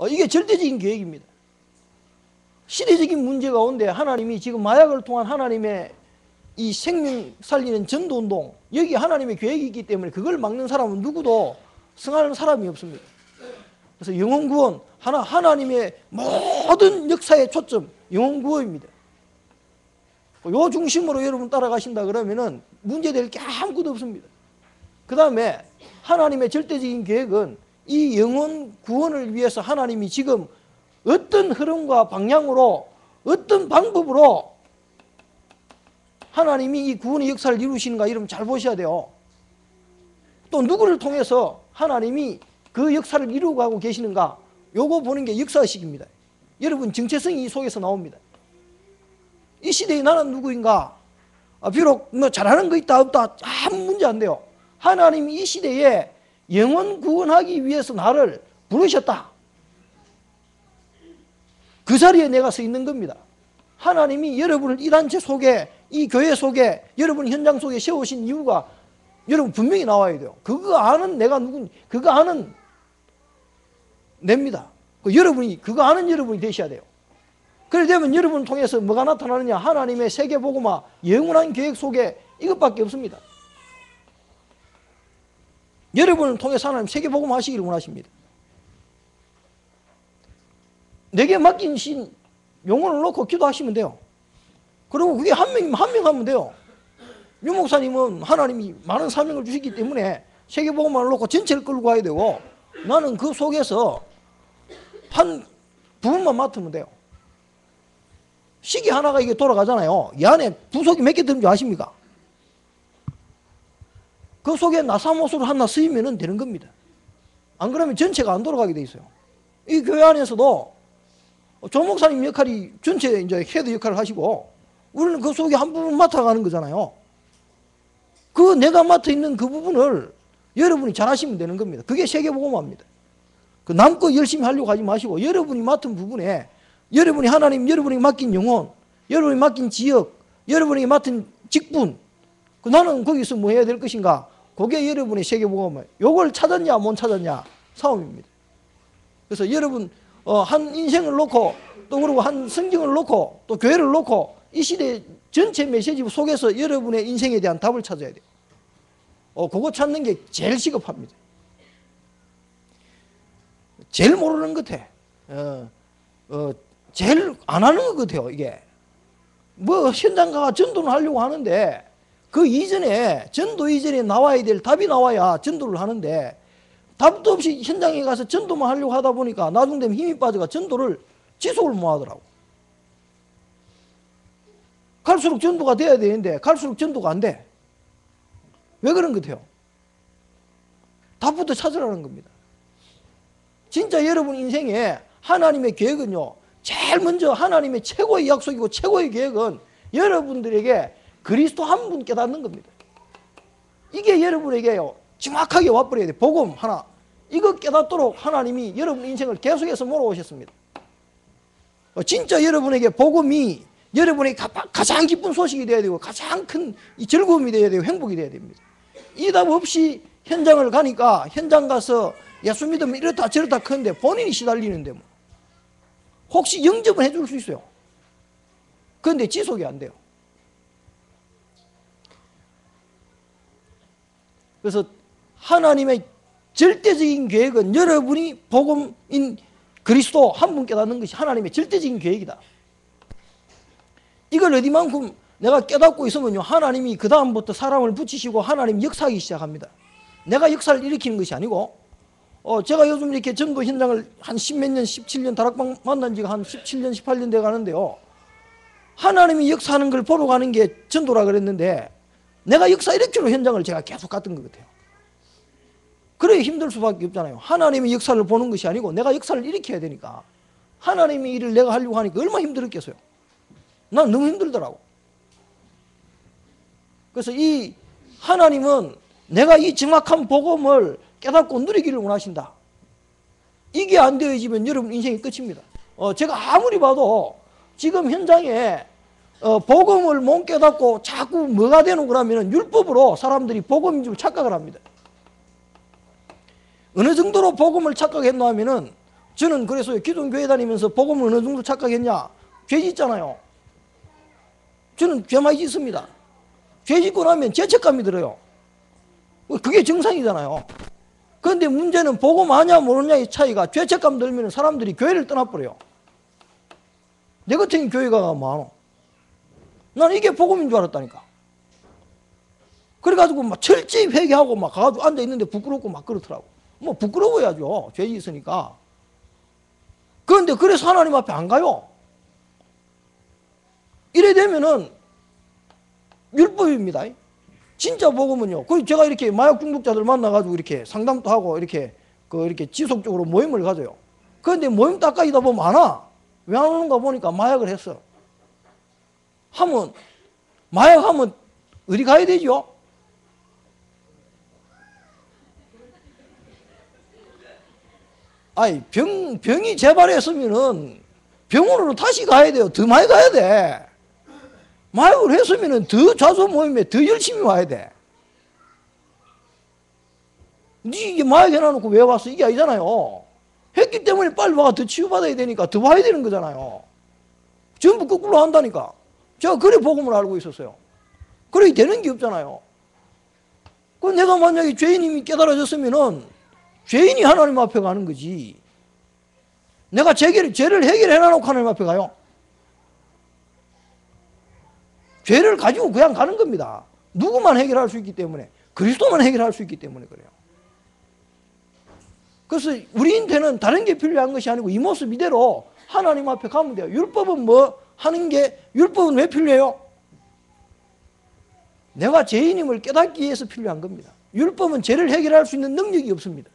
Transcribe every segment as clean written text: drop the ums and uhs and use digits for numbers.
이게 절대적인 계획입니다. 시대적인 문제 가운데 하나님이 지금 마약을 통한 하나님의 이 생명 살리는 전도운동, 여기 하나님의 계획이 있기 때문에 그걸 막는 사람은 누구도 승하는 사람이 없습니다. 그래서 영혼구원, 하나님의 모든 역사의 초점, 영혼구원입니다. 요 중심으로 여러분 따라가신다 그러면은 문제될 게 아무것도 없습니다. 그 다음에 하나님의 절대적인 계획은 이 영혼 구원을 위해서 하나님이 지금 어떤 흐름과 방향으로 어떤 방법으로 하나님이 이 구원의 역사를 이루시는가 여러분 잘 보셔야 돼요. 또 누구를 통해서 하나님이 그 역사를 이루고 가고 계시는가, 요거 보는 게 역사의식입니다. 여러분 정체성이 이 속에서 나옵니다. 이 시대에 나는 누구인가? 비록 뭐 잘하는 거 있다 없다 아무 문제 안 돼요. 하나님이 이 시대에 영혼 구원하기 위해서 나를 부르셨다. 그 자리에 내가 서 있는 겁니다. 하나님이 여러분을 이 단체 속에, 이 교회 속에, 여러분 현장 속에 세우신 이유가 여러분 분명히 나와야 돼요. 그거 아는 내가 누군지, 그거 아는 냅니다. 그거 아는 여러분이 되셔야 돼요. 그래 되면 여러분을 통해서 뭐가 나타나느냐? 하나님의 세계복음화, 영원한 계획 속에 이것밖에 없습니다. 여러분을 통해서 하나님 세계복음화 하시기를 원하십니다. 내게 맡긴 신 영혼을 놓고 기도하시면 돼요. 그리고 그게 한 명이면 한 명 하면 돼요. 유 목사님은 하나님이 많은 사명을 주시기 때문에 세계복음화를 놓고 전체를 끌고 가야 되고, 나는 그 속에서 한 부분만 맡으면 돼요. 시계 하나가 이게 돌아가잖아요. 이 안에 부속이 몇 개 들은 줄 아십니까? 그 속에 나사못으로 하나 쓰이면 되는 겁니다. 안 그러면 전체가 안 돌아가게 돼 있어요. 이 교회 안에서도 조 목사님 역할이 전체 이제 헤드 역할을 하시고, 우리는 그 속에 한 부분 맡아가는 거잖아요. 그 내가 맡아 있는 그 부분을 여러분이 잘 하시면 되는 겁니다. 그게 세계복음화입니다. 그 남거 열심히 하려고 하지 마시고, 여러분이 맡은 부분에 여러분이 하나님, 여러분이 맡긴 영혼, 여러분이 맡긴 지역, 여러분이 맡은 직분, 나는 거기서 뭐 해야 될 것인가? 그게 여러분의 세계복음화예요. 요걸 찾았냐 못 찾았냐 싸움입니다. 그래서 여러분 한 인생을 놓고, 또 그리고 한 성경을 놓고, 또 교회를 놓고 이 시대 전체 메시지 속에서 여러분의 인생에 대한 답을 찾아야 돼요. 그거 찾는 게 제일 시급합니다. 제일 모르는 것 같아. 제일 안 하는 것 같아요. 이게 뭐 현장 가서 전도를 하려고 하는데, 그 이전에, 전도 이전에 나와야 될 답이 나와야 전도를 하는데, 답도 없이 현장에 가서 전도만 하려고 하다 보니까 나중 되면 힘이 빠져가 전도를 지속을 못 하더라고. 갈수록 전도가 돼야 되는데 갈수록 전도가 안 돼. 왜 그런 것 같아요? 답부터 찾으라는 겁니다. 진짜 여러분 인생에 하나님의 계획은요, 제일 먼저 하나님의 최고의 약속이고 최고의 계획은 여러분들에게 그리스도 한 분 깨닫는 겁니다. 이게 여러분에게요 정확하게 와버려야 돼. 복음 하나, 이거 깨닫도록 하나님이 여러분 인생을 계속해서 몰아오셨습니다. 진짜 여러분에게 복음이 여러분에게 가장 기쁜 소식이 되어야 되고, 가장 큰 즐거움이 되어야 되고, 행복이 되어야 됩니다. 이 답 없이 현장을 가니까, 현장 가서 예수 믿으면 이렇다 저렇다 하는데 본인이 시달리는데 뭐 혹시 영접은 해줄 수 있어요. 그런데 지속이 안 돼요. 그래서 하나님의 절대적인 계획은 여러분이 복음인 그리스도 한 분 깨닫는 것이 하나님의 절대적인 계획이다. 이걸 어디만큼 내가 깨닫고 있으면요, 하나님이 그 다음부터 사람을 붙이시고 하나님이 역사하기 시작합니다. 내가 역사를 일으키는 것이 아니고, 제가 요즘 이렇게 전도 현장을 한 십몇 년, 17년, 다락방 만난 지가 한 17년, 18년 돼 가는데요, 하나님이 역사하는 걸 보러 가는 게 전도라 그랬는데, 내가 역사 일으키러 현장을 제가 계속 갔던 것 같아요. 그래야 힘들 수밖에 없잖아요. 하나님의 역사를 보는 것이 아니고 내가 역사를 일으켜야 되니까, 하나님의 일을 내가 하려고 하니까 얼마나 힘들었겠어요. 난 너무 힘들더라고. 그래서 이 하나님은 내가 이 정확한 복음을 깨닫고 누리기를 원하신다. 이게 안 되어지면 여러분 인생이 끝입니다. 제가 아무리 봐도 지금 현장에 복음을 못 깨닫고 자꾸 뭐가 되는 거라면 율법으로 사람들이 복음인 줄 착각을 합니다. 어느 정도로 복음을 착각했나 하면은 저는 그래서 기존교회 다니면서 복음을 어느 정도 착각했냐? 죄 짓잖아요. 저는 죄 많이 짓습니다. 죄 짓고 나면 죄책감이 들어요. 그게 정상이잖아요. 그런데 문제는 복음 아냐 모르냐의 차이가, 죄책감 들면 사람들이 교회를 떠나버려요. 내 같은 교회가 많아. 난 이게 복음인 줄 알았다니까. 그래가지고 막 철저히 회개하고 막 가가지고 앉아있는데 부끄럽고 막 그렇더라고. 뭐 부끄러워야죠. 죄 있으니까. 그런데 그래서 하나님 앞에 안 가요. 이래 되면은 율법입니다. 진짜 복음은요. 그 제가 이렇게 마약 중독자들 만나가지고 이렇게 상담도 하고 이렇게 이렇게 지속적으로 모임을 가져요. 그런데 모임 닦아이다 보면 안 와. 왜 안 오는가 보니까 마약을 했어. 마약하면 어디 가야 되죠? 아니, 병이 재발했으면은 병원으로 다시 가야 돼요. 더 많이 가야 돼. 마약을 했으면은 더 자주 모임에 더 열심히 와야 돼. 니 이게 마약 해놔놓고 왜 왔어? 이게 아니잖아요. 했기 때문에 빨리 와가 더 치유받아야 되니까 더 와야 되는 거잖아요. 전부 거꾸로 한다니까. 제가 그래 복음을 알고 있었어요. 그래 되는 게 없잖아요. 그 내가 만약에 죄인임이 깨달아졌으면은 죄인이 하나님 앞에 가는 거지. 내가 죄를 해결해놔놓고 하나님 앞에 가요. 죄를 가지고 그냥 가는 겁니다. 누구만 해결할 수 있기 때문에, 그리스도만 해결할 수 있기 때문에 그래요. 그래서 우리한테는 다른 게 필요한 것이 아니고 이 모습 이대로 하나님 앞에 가면 돼요. 율법은 뭐 하는 게, 율법은 왜 필요해요? 내가 죄인임을 깨닫기 위해서 필요한 겁니다. 율법은 죄를 해결할 수 있는 능력이 없습니다.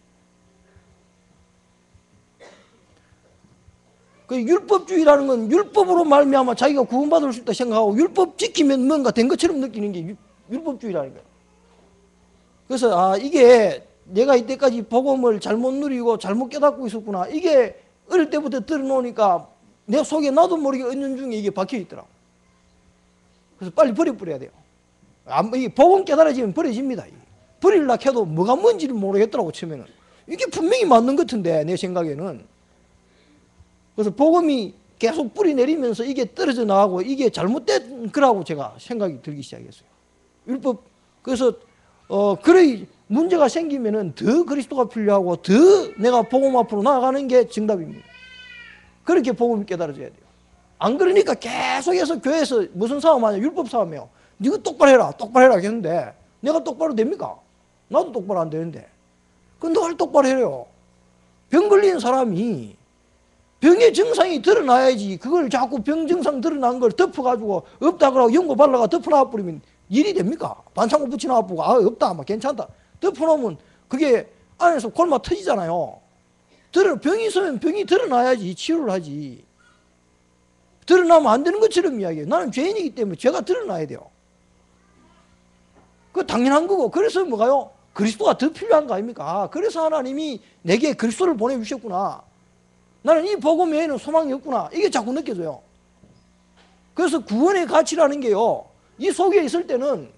그 율법주의라는 건 율법으로 말미암아 자기가 구원받을 수 있다 생각하고 율법 지키면 뭔가 된 것처럼 느끼는 게 율법주의라는 거예요. 그래서 이게 내가 이때까지 복음을 잘못 누리고 잘못 깨닫고 있었구나. 이게 어릴 때부터 들어놓으니까 내 속에 나도 모르게 은연중에 이게 박혀 있더라고. 그래서 빨리 버려야 돼요. 복음 깨달아지면 버려집니다. 버리려고 해도 뭐가 뭔지를 모르겠더라고 처음에는. 이게 분명히 맞는 것 같은데 내 생각에는. 그래서 복음이 계속 뿌리 내리면서 이게 떨어져 나가고 이게 잘못된 거라고 제가 생각이 들기 시작했어요. 율법. 그래서 그래 문제가 생기면은 더 그리스도가 필요하고 더 내가 복음 앞으로 나아가는 게 정답입니다. 그렇게 복음이 깨달아져야 돼요. 안 그러니까 계속해서 교회에서 무슨 싸움하냐? 율법 싸움이에요. 네가 똑바로 해라 했는데 내가 똑바로 됩니까? 나도 똑바로 안 되는데. 그럼 널 똑바로 해요. 병 걸린 사람이 병의 증상이 드러나야지. 그걸 자꾸 병 증상 드러난 걸 덮어가지고 없다 그러고 연고 발라가 덮어놔 버리면 일이 됩니까? 반창고 붙여놔 보고 없다 괜찮다 덮어놓으면 그게 안에서 골마 터지잖아요. 병이 있으면 병이 드러나야지 치료를 하지. 드러나면 안 되는 것처럼 이야기해요. 나는 죄인이기 때문에 죄가 드러나야 돼요. 그거 당연한 거고. 그래서 뭐가요? 그리스도가 더 필요한 거 아닙니까? 그래서 하나님이 내게 그리스도를 보내주셨구나. 나는 이 복음 외에는 소망이 없구나. 이게 자꾸 느껴져요. 그래서 구원의 가치라는 게요, 이 속에 있을 때는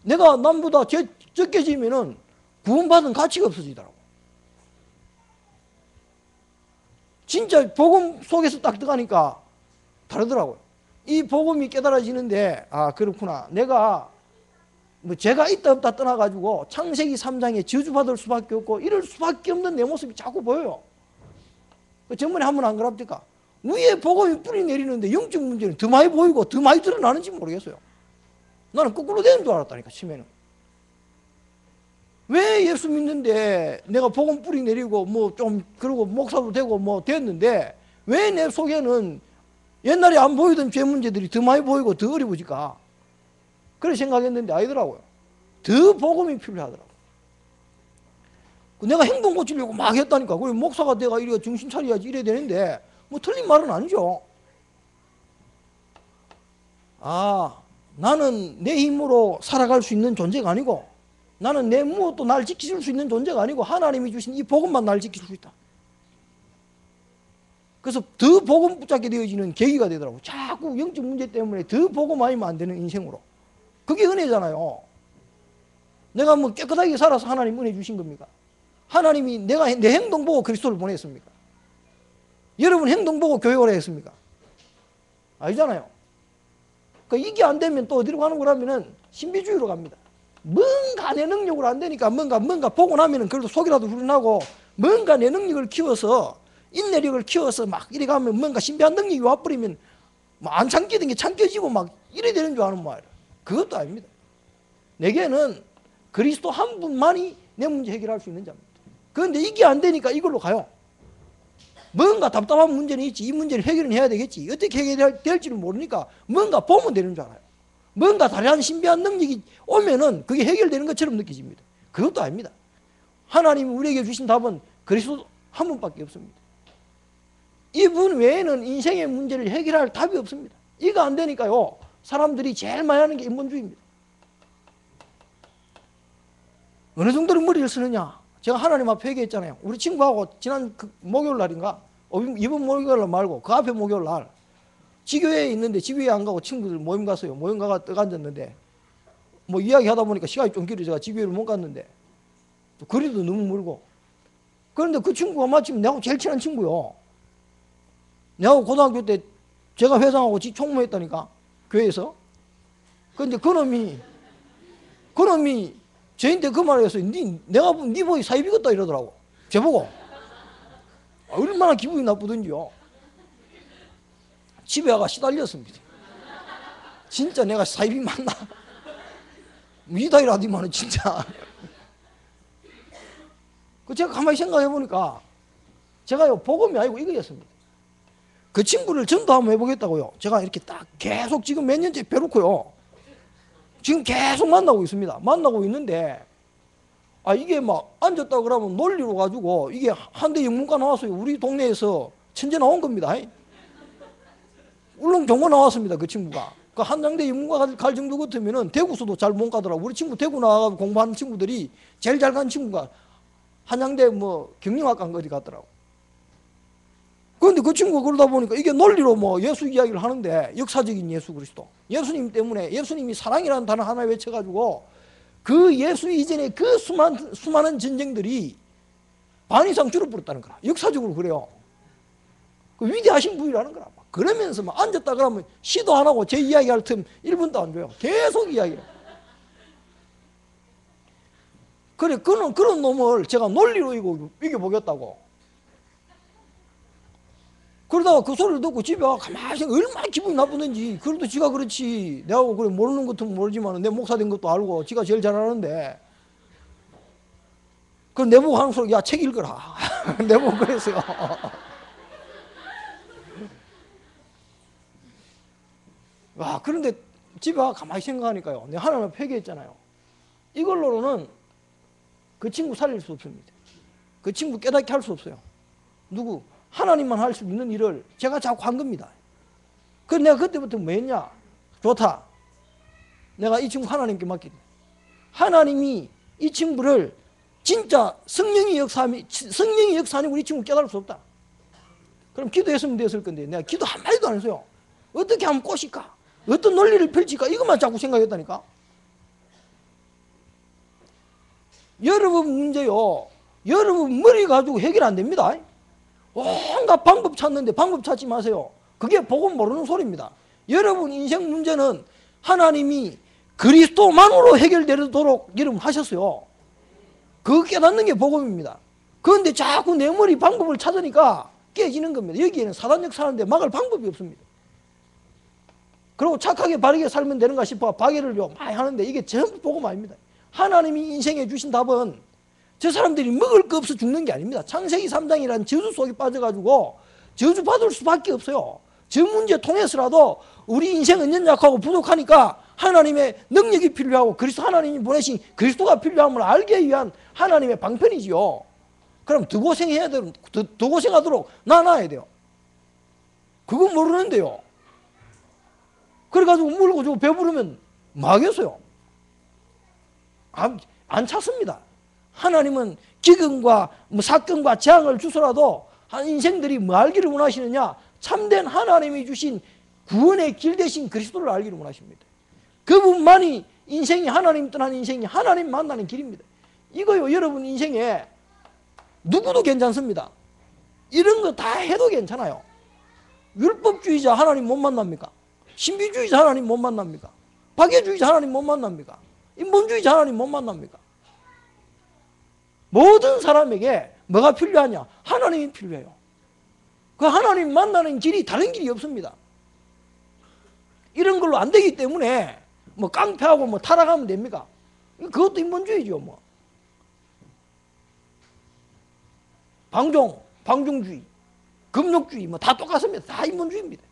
내가 남보다 죄 적게 지면은 구원받은 가치가 없어지더라고. 진짜 복음 속에서 딱 들어가니까 다르더라고요. 이 복음이 깨달아지는데 그렇구나. 내가 뭐 죄가 있다 없다 떠나가지고 창세기 3장에 저주받을 수밖에 없고 이럴 수밖에 없는 내 모습이 자꾸 보여요. 전번에 한번 안 그럽니까? 위에 복음이 뿌리 내리는데 영적 문제는 더 많이 보이고 더 많이 드러나는지 모르겠어요. 나는 거꾸로 되는 줄 알았다니까 처음에는. 왜 예수 믿는데 내가 복음 뿌리 내리고 뭐 좀 그러고 목사도 되고 뭐 됐는데 왜 내 속에는 옛날에 안 보이던 죄 문제들이 더 많이 보이고 더 어려워질까? 그렇게 생각했는데 아니더라고요. 더 복음이 필요하더라고요. 내가 행동 고치려고 막 했다니까. 그리고 목사가 내가 이래 정신 차려야지 이래야 되는데 뭐 틀린 말은 아니죠. 나는 내 힘으로 살아갈 수 있는 존재가 아니고 나는 내 무엇도 날 지킬 수 있는 존재가 아니고 하나님이 주신 이 복음만 날 지킬 수 있다. 그래서 더 복음 붙잡게 되어지는 계기가 되더라고요. 자꾸 영적 문제 때문에 더 복음 아니면 안 되는 인생으로. 그게 은혜잖아요. 내가 뭐 깨끗하게 살아서 하나님 은혜 주신 겁니까? 하나님이 내 행동 보고 그리스도를 보냈습니까? 여러분 행동 보고 교회 오래 했습니까? 아니잖아요. 그러니까 이게 안 되면 또 어디로 가는 거라면은 신비주의로 갑니다. 뭔가 내 능력으로 안 되니까 뭔가 보고 나면은 그래도 속이라도 후련하고 뭔가 내 능력을 키워서 인내력을 키워서 막 이래 가면 뭔가 신비한 능력이 와버리면 뭐 안 참기던 게 참겨지고 막 이래 되는 줄 아는 말이에요. 그것도 아닙니다. 내게는 그리스도 한 분만이 내 문제 해결할 수 있는 자입니다. 그런데 이게 안 되니까 이걸로 가요. 뭔가 답답한 문제는 있지. 이 문제를 해결은 해야 되겠지. 어떻게 해결될지는 모르니까 뭔가 보면 되는 줄 알아요. 뭔가 다른 신비한 능력이 오면은 그게 해결되는 것처럼 느껴집니다. 그것도 아닙니다. 하나님이 우리에게 주신 답은 그리스도 한 분밖에 없습니다. 이분 외에는 인생의 문제를 해결할 답이 없습니다. 이거 안 되니까요, 사람들이 제일 많이 하는 게 인본주의입니다. 어느 정도로 머리를 쓰느냐. 제가 하나님 앞에 얘기했잖아요. 우리 친구하고 지난 목요일 날인가, 이번 목요일 날 말고 그 앞에 목요일 날 지교회에 있는데 지교회 안 가고 친구들 모임 갔어요. 모임 가가 떠 앉았는데 뭐 이야기 하다 보니까 시간이 좀 길어서 지교회를 못 갔는데 또 거리도 너무 멀고, 그런데 그 친구가 마침 내하고 제일 친한 친구요. 내하고 고등학교 때 제가 회장하고 총무했다니까, 교회에서. 그런데 그놈이 저한테 그 말을 했어요. 내가 보면 네 보기 사이비겠다 이러더라고. 저보고. 얼마나 기분이 나쁘던지요. 집에 와가 시달렸습니다. 진짜 내가 사이비 맞나? 이다이라디만은 진짜. 제가 가만히 생각해 보니까 제가요, 복음이 아니고 이거였습니다. 그 친구를 전도 한번 해보겠다고요. 제가 이렇게 딱 계속 지금 몇 년째 벼놓고요. 지금 계속 만나고 있습니다. 만나고 있는데, 이게 막 앉았다 그러면 논리로 가지고 이게 한대 영문과 나왔어요. 우리 동네에서 천재 나온 겁니다. 울릉 종고 나왔습니다. 그 친구가. 그 한양대 영문과 갈 정도 같으면은 대구서도 잘 못 가더라고. 우리 친구 대구 나가서 공부하는 친구들이 제일 잘 간 친구가 한양대 뭐 경영학과 어디 갔더라고. 그런데 그 친구가 그러다 보니까 이게 논리로 뭐 예수 이야기를 하는데, 역사적인 예수 그리스도, 예수님 때문에, 예수님이 사랑이라는 단어 하나 외쳐가지고 그 예수 이전에 그 수많은 전쟁들이 반 이상 줄어버렸다는 거라. 역사적으로 그래요. 그 위대하신 분이라는 거라. 그러면서 막 앉았다 그러면 시도 안 하고 제 이야기할 틈 1분도 안 줘요. 계속 이야기해요. 그래, 그런 놈을 제가 논리로 이겨보겠다고. 그러다가 그 소리를 듣고 집에 와 가만히 얼마나 기분이 나쁘는지. 그래도 지가 그렇지, 내가 그래 모르는 것은 모르지만 내 목사 된 것도 알고 지가 제일 잘 아는데, 그럼 내보고 하는 소리, 야, 책 읽어라. 내보고 그랬어요. 와, 그런데 집에 와 가만히 생각하니까요, 내가 하나님 앞에 회개했잖아요. 이걸로는 그 친구 살릴 수 없습니다. 그 친구 깨닫게 할 수 없어요. 누구? 하나님만 할 수 있는 일을 제가 자꾸 한 겁니다. 그래서 내가 그때부터 뭐 했냐? 좋다. 내가 이 친구 하나님께 맡기다. 하나님이 이 친구를 진짜 성령이 역사하니 우리 친구 깨달을 수 없다. 그럼 기도했으면 됐을 건데 내가 기도 한마디도 안 했어요. 어떻게 하면 꼬실까? 어떤 논리를 펼칠까? 이것만 자꾸 생각했다니까. 여러분 문제요, 여러분 머리 가지고 해결 안 됩니다. 온갖 방법 찾는데 방법 찾지 마세요. 그게 복음 모르는 소리입니다. 여러분 인생 문제는 하나님이 그리스도만으로 해결되도록 여러분 하셨어요. 그거 깨닫는 게 복음입니다. 그런데 자꾸 내 머리 방법을 찾으니까 깨지는 겁니다. 여기에는 사단력 사는데 막을 방법이 없습니다. 그리고 착하게 바르게 살면 되는가 싶어 박애를 많이 하는데 이게 전부 복음 아닙니다. 하나님이 인생에 주신 답은 저 사람들이 먹을 거 없어 죽는 게 아닙니다. 창세기 3장이라는 저주 속에 빠져가지고 저주받을 수밖에 없어요. 저 문제 통해서라도 우리 인생은 연약하고 부족하니까 하나님의 능력이 필요하고 하나님이 보내신 그리스도가 필요함을 알게 위한 하나님의 방편이지요. 그럼 더 고생하도록 나눠야 돼요. 그거 모르는데요. 그래가지고 물고 주고 배부르면 뭐 하겠어요? 안 찾습니다. 하나님은 기근과 사건과 재앙을 주소라도 인생들이 뭐 알기를 원하시느냐? 참된 하나님이 주신 구원의 길 대신 그리스도를 알기를 원하십니다. 그분만이 인생이, 하나님 떠난 인생이 하나님 만나는 길입니다. 이거요, 여러분 인생에 누구도 괜찮습니다. 이런 거 다 해도 괜찮아요. 율법주의자 하나님 못 만납니까? 신비주의자 하나님 못 만납니까? 박애주의자 하나님 못 만납니까? 인본주의자 하나님 못 만납니까? 모든 사람에게 뭐가 필요하냐? 하나님이 필요해요. 그 하나님 만나는 길이 다른 길이 없습니다. 이런 걸로 안 되기 때문에 뭐 깡패하고 뭐 타락하면 됩니까? 그것도 인본주의죠. 뭐 방종주의, 금욕주의 뭐 다 똑같습니다. 다 인본주의입니다.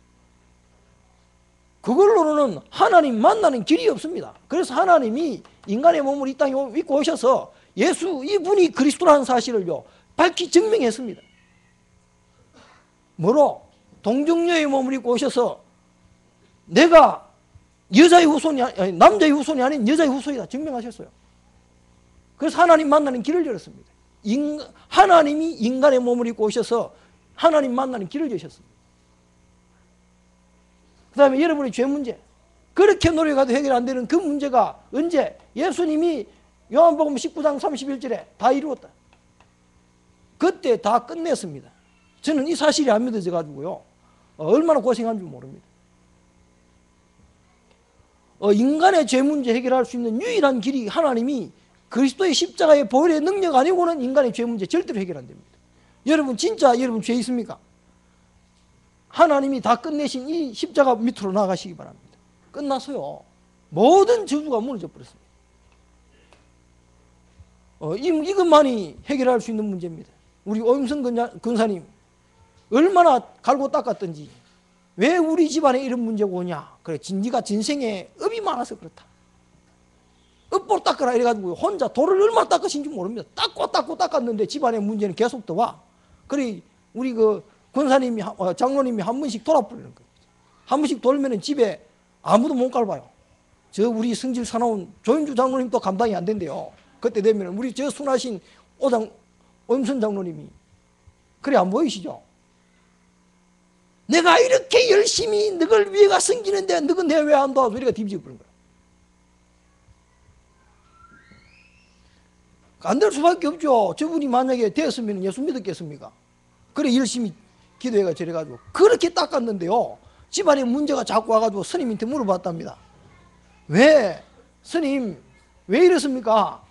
그걸로는 하나님 만나는 길이 없습니다. 그래서 하나님이 인간의 몸을 이 땅에 입고 오셔서 예수 이분이 그리스도라는 사실을요 밝히 증명했습니다. 뭐로? 동정녀의 몸을 입고 오셔서 내가 여자의 후손이 아니 남자의 후손이 아닌 여자의 후손이다 증명하셨어요. 그래서 하나님 만나는 길을 열었습니다. 하나님이 인간의 몸을 입고 오셔서 하나님 만나는 길을 여셨습니다. 그 다음에 여러분의 죄 문제, 그렇게 노력해도 해결 안 되는 그 문제가 언제? 예수님이 요한복음 19장 31절에 다 이루었다. 그때 다 끝냈습니다. 저는 이 사실이 안 믿어져 가지고요 얼마나 고생한 줄 모릅니다. 인간의 죄 문제 해결할 수 있는 유일한 길이 하나님이 그리스도의 십자가의 보혈의 능력 아니고는 인간의 죄 문제 절대로 해결 안 됩니다. 여러분 진짜 여러분 죄 있습니까? 하나님이 다 끝내신 이 십자가 밑으로 나가시기 바랍니다. 끝났어요. 모든 저주가 무너져 버렸습니다. 이것만이 해결할 수 있는 문제입니다. 우리 오임선 근사님 얼마나 갈고 닦았던지 왜 우리 집안에 이런 문제가 오냐? 그래, 네가 전생에 업이 많아서 그렇다. 업보로 닦아라 이래가지고 혼자 돌을 얼마나 닦으신지 모릅니다. 닦고 닦았는데 집안에 문제는 계속 더 와. 그래 우리 그 권사님이 장로님이 한 번씩 돌아버리는 거예요. 한 번씩 돌면은 집에 아무도 못 갈봐요. 저 우리 성질 사나운 조인주 장로님도 감당이 안 된대요. 그때 되면 우리 저 순하신 오임선 장로님이 그래 안 보이시죠? 내가 이렇게 열심히 너를 위해가 섬기는데 너는 내 왜 안 도와줘? 이래가 뒤집어 버린 거야. 안 될 수밖에 없죠. 저분이 만약에 되었으면 예수 믿었겠습니까? 그래 열심히 기도해가 저래가지고 그렇게 닦았는데요 집안에 문제가 자꾸 와가지고 스님한테 물어봤답니다. 왜 스님 왜 이랬습니까?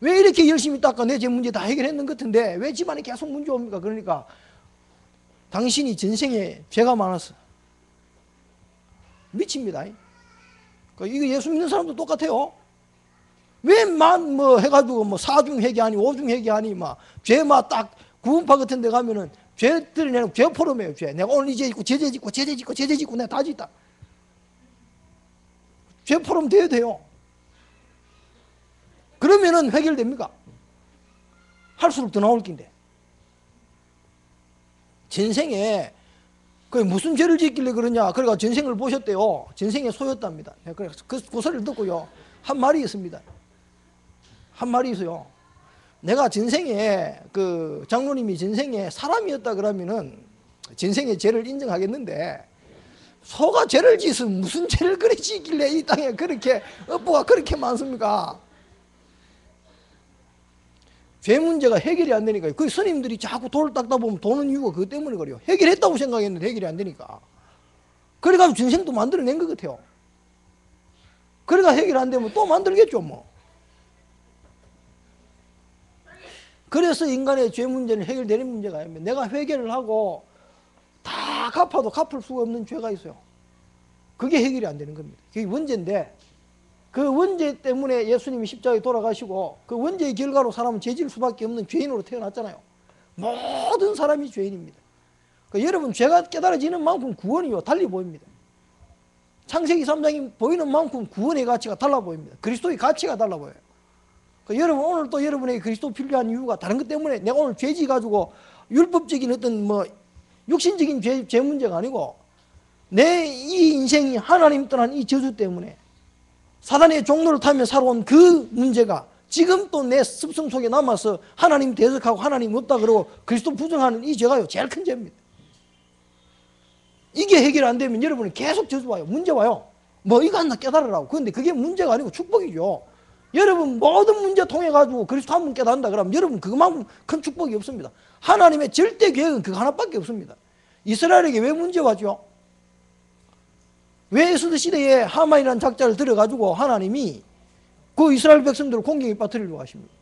왜 이렇게 열심히 닦아 내 제 문제 다 해결했는 것 같은데 왜 집안에 계속 문제 옵니까? 그러니까 당신이 전생에 죄가 많았어. 미칩니다. 이거 예수 믿는 사람도 똑같아요. 왜만 뭐 해가지고 뭐 사중회계 아니 오중회계 아니 막 죄 막 딱 구분파 같은 데 가면은 죄들을 내는 죄 포럼이에요. 죄. 내가 오늘 이 죄 짓고 제죄 짓고 제죄 짓고 제죄 짓고 내가 다 짓다. 죄 포럼 돼야 돼요. 그러면은 해결됩니까? 할수록 더 나올 긴데. 전생에 그 무슨 죄를 짓길래 그러냐. 그러니까 전생을 보셨대요. 전생에 소였답니다. 그래서 그 소리를 듣고요 한 말이 있습니다. 한 말이 있어요. 내가 전생에 그 장로님이 전생에 사람이었다 그러면은 전생에 죄를 인정하겠는데 소가 죄를 짓으면 무슨 죄를 그리 짓길래 이 땅에 그렇게 업보가 그렇게 많습니까? 죄 문제가 해결이 안 되니까요. 그 스님들이 자꾸 돌을 닦다 보면 도는 이유가 그것 때문에 그래요. 해결했다고 생각했는데 해결이 안 되니까. 그래가지고 전생도 만들어낸 것 같아요. 그래가 해결 안 되면 또 만들겠죠 뭐. 그래서 인간의 죄 문제는 해결되는 문제가 아닙니다. 내가 회개를 하고 다 갚아도 갚을 수가 없는 죄가 있어요. 그게 해결이 안 되는 겁니다. 그게 원죄인데 그 원죄 때문에 예수님이 십자가에 돌아가시고 그 원죄의 결과로 사람은 죄질 수밖에 없는 죄인으로 태어났잖아요. 모든 사람이 죄인입니다. 그러니까 여러분 죄가 깨달아지는 만큼 구원이요 달리 보입니다. 창세기 3장이 보이는 만큼 구원의 가치가 달라 보입니다. 그리스도의 가치가 달라 보여요. 그러니까 여러분 오늘 또 여러분에게 그리스도 필요한 이유가 다른 것 때문에 내가 오늘 죄지 가지고 율법적인 어떤 뭐 육신적인 죄 문제가 아니고 내 이 인생이 하나님 떠난 이 저주 때문에 사단의 종로를 타며 살아온 그 문제가 지금 또 내 습성 속에 남아서 하나님 대적하고 하나님 없다 그러고 그리스도 부정하는 이 죄가요 제일 큰 죄입니다. 이게 해결 안 되면 여러분은 계속 저주 와요. 문제 와요. 뭐 이거 하나 깨달으라고. 그런데 그게 문제가 아니고 축복이죠. 여러분 모든 문제 통해 가지고 그리스도 한 분 깨닫는다 그러면 여러분 그것만큼 큰 축복이 없습니다. 하나님의 절대 계획은 그거 하나밖에 없습니다. 이스라엘에게 왜 문제 왔죠? 왜 에스더 시대에 하만이라는 작자를 들어가지고 하나님이 그 이스라엘 백성들을 공경에 빠뜨리려고 하십니까?